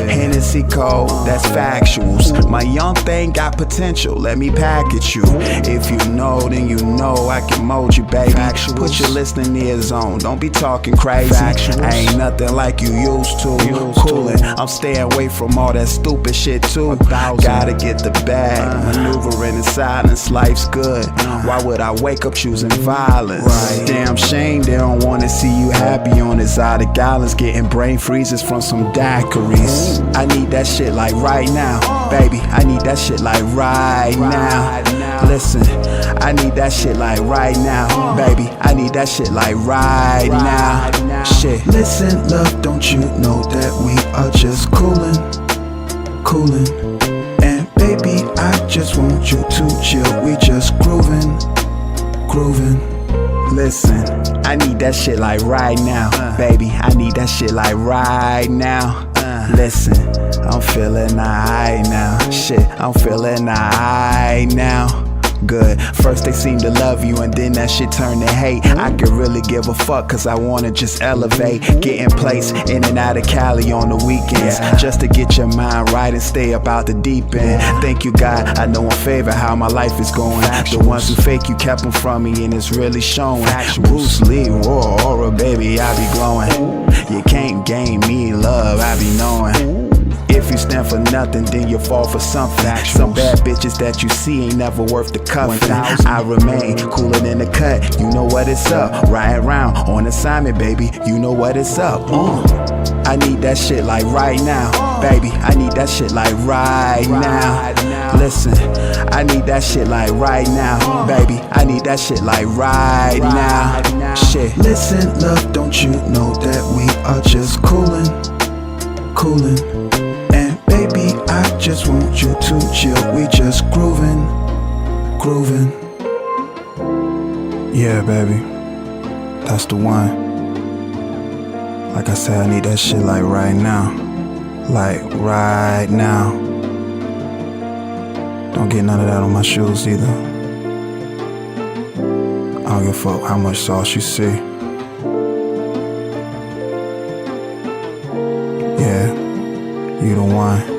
[SPEAKER 6] Hennessy Code, that's factuals. My young thing got potential, let me package you. If you know, then you know I can mold you, baby. Put your listening ears on, don't be talking crazy. I ain't nothing like you used to. Coolin', I'm staying away from all that stupid shit too. Gotta get the bag, maneuvering in silence, life's good. Why would I wake up choosing violence? Damn shame they don't wanna see you happy on this side of gallons, getting brain freezes from some daiquiris. I need that shit like right now, baby. I need that shit like right now. Listen, I need that shit like right now, baby. I need that shit like right now. Shit. Listen, love, don't you know that we are just coolin'? And baby, I just want you to chill. We just groovin'. Listen, I need that shit like right now, baby. I need that shit like right now. Listen, I'm feeling alright now. Shit, I'm feeling alright now. Good. First they seem to love you and then that shit turn to hate. I could really give a fuck cause I wanna just elevate. Get in place in and out of Cali on the weekends, just to get your mind right and stay about the deep end. Thank you God, I know in favor how my life is going. The ones who fake you kept them from me and it's really showing. Bruce Lee, raw aura, baby, I be glowing. You can't gain me love, I be knowing. If you stand for nothing, then you fall for something. Some bad bitches that you see ain't never worth the cuffing. I remain cooler than the cut, you know what it's up. Riding around on assignment, baby, you know what it's up. I need that shit like right now, baby. I need that shit like right now. Listen, I need that shit like right now, baby. I need that shit like right now. Shit. Listen, love, don't you know that we are just coolin'? And baby, I just want you to chill. We just groovin'. Yeah, baby, that's the one. Like I said, I need that shit like right now. Like right now. Don't get none of that on my shoes either. I don't give a fuck how much sauce you see. Yeah, you the one.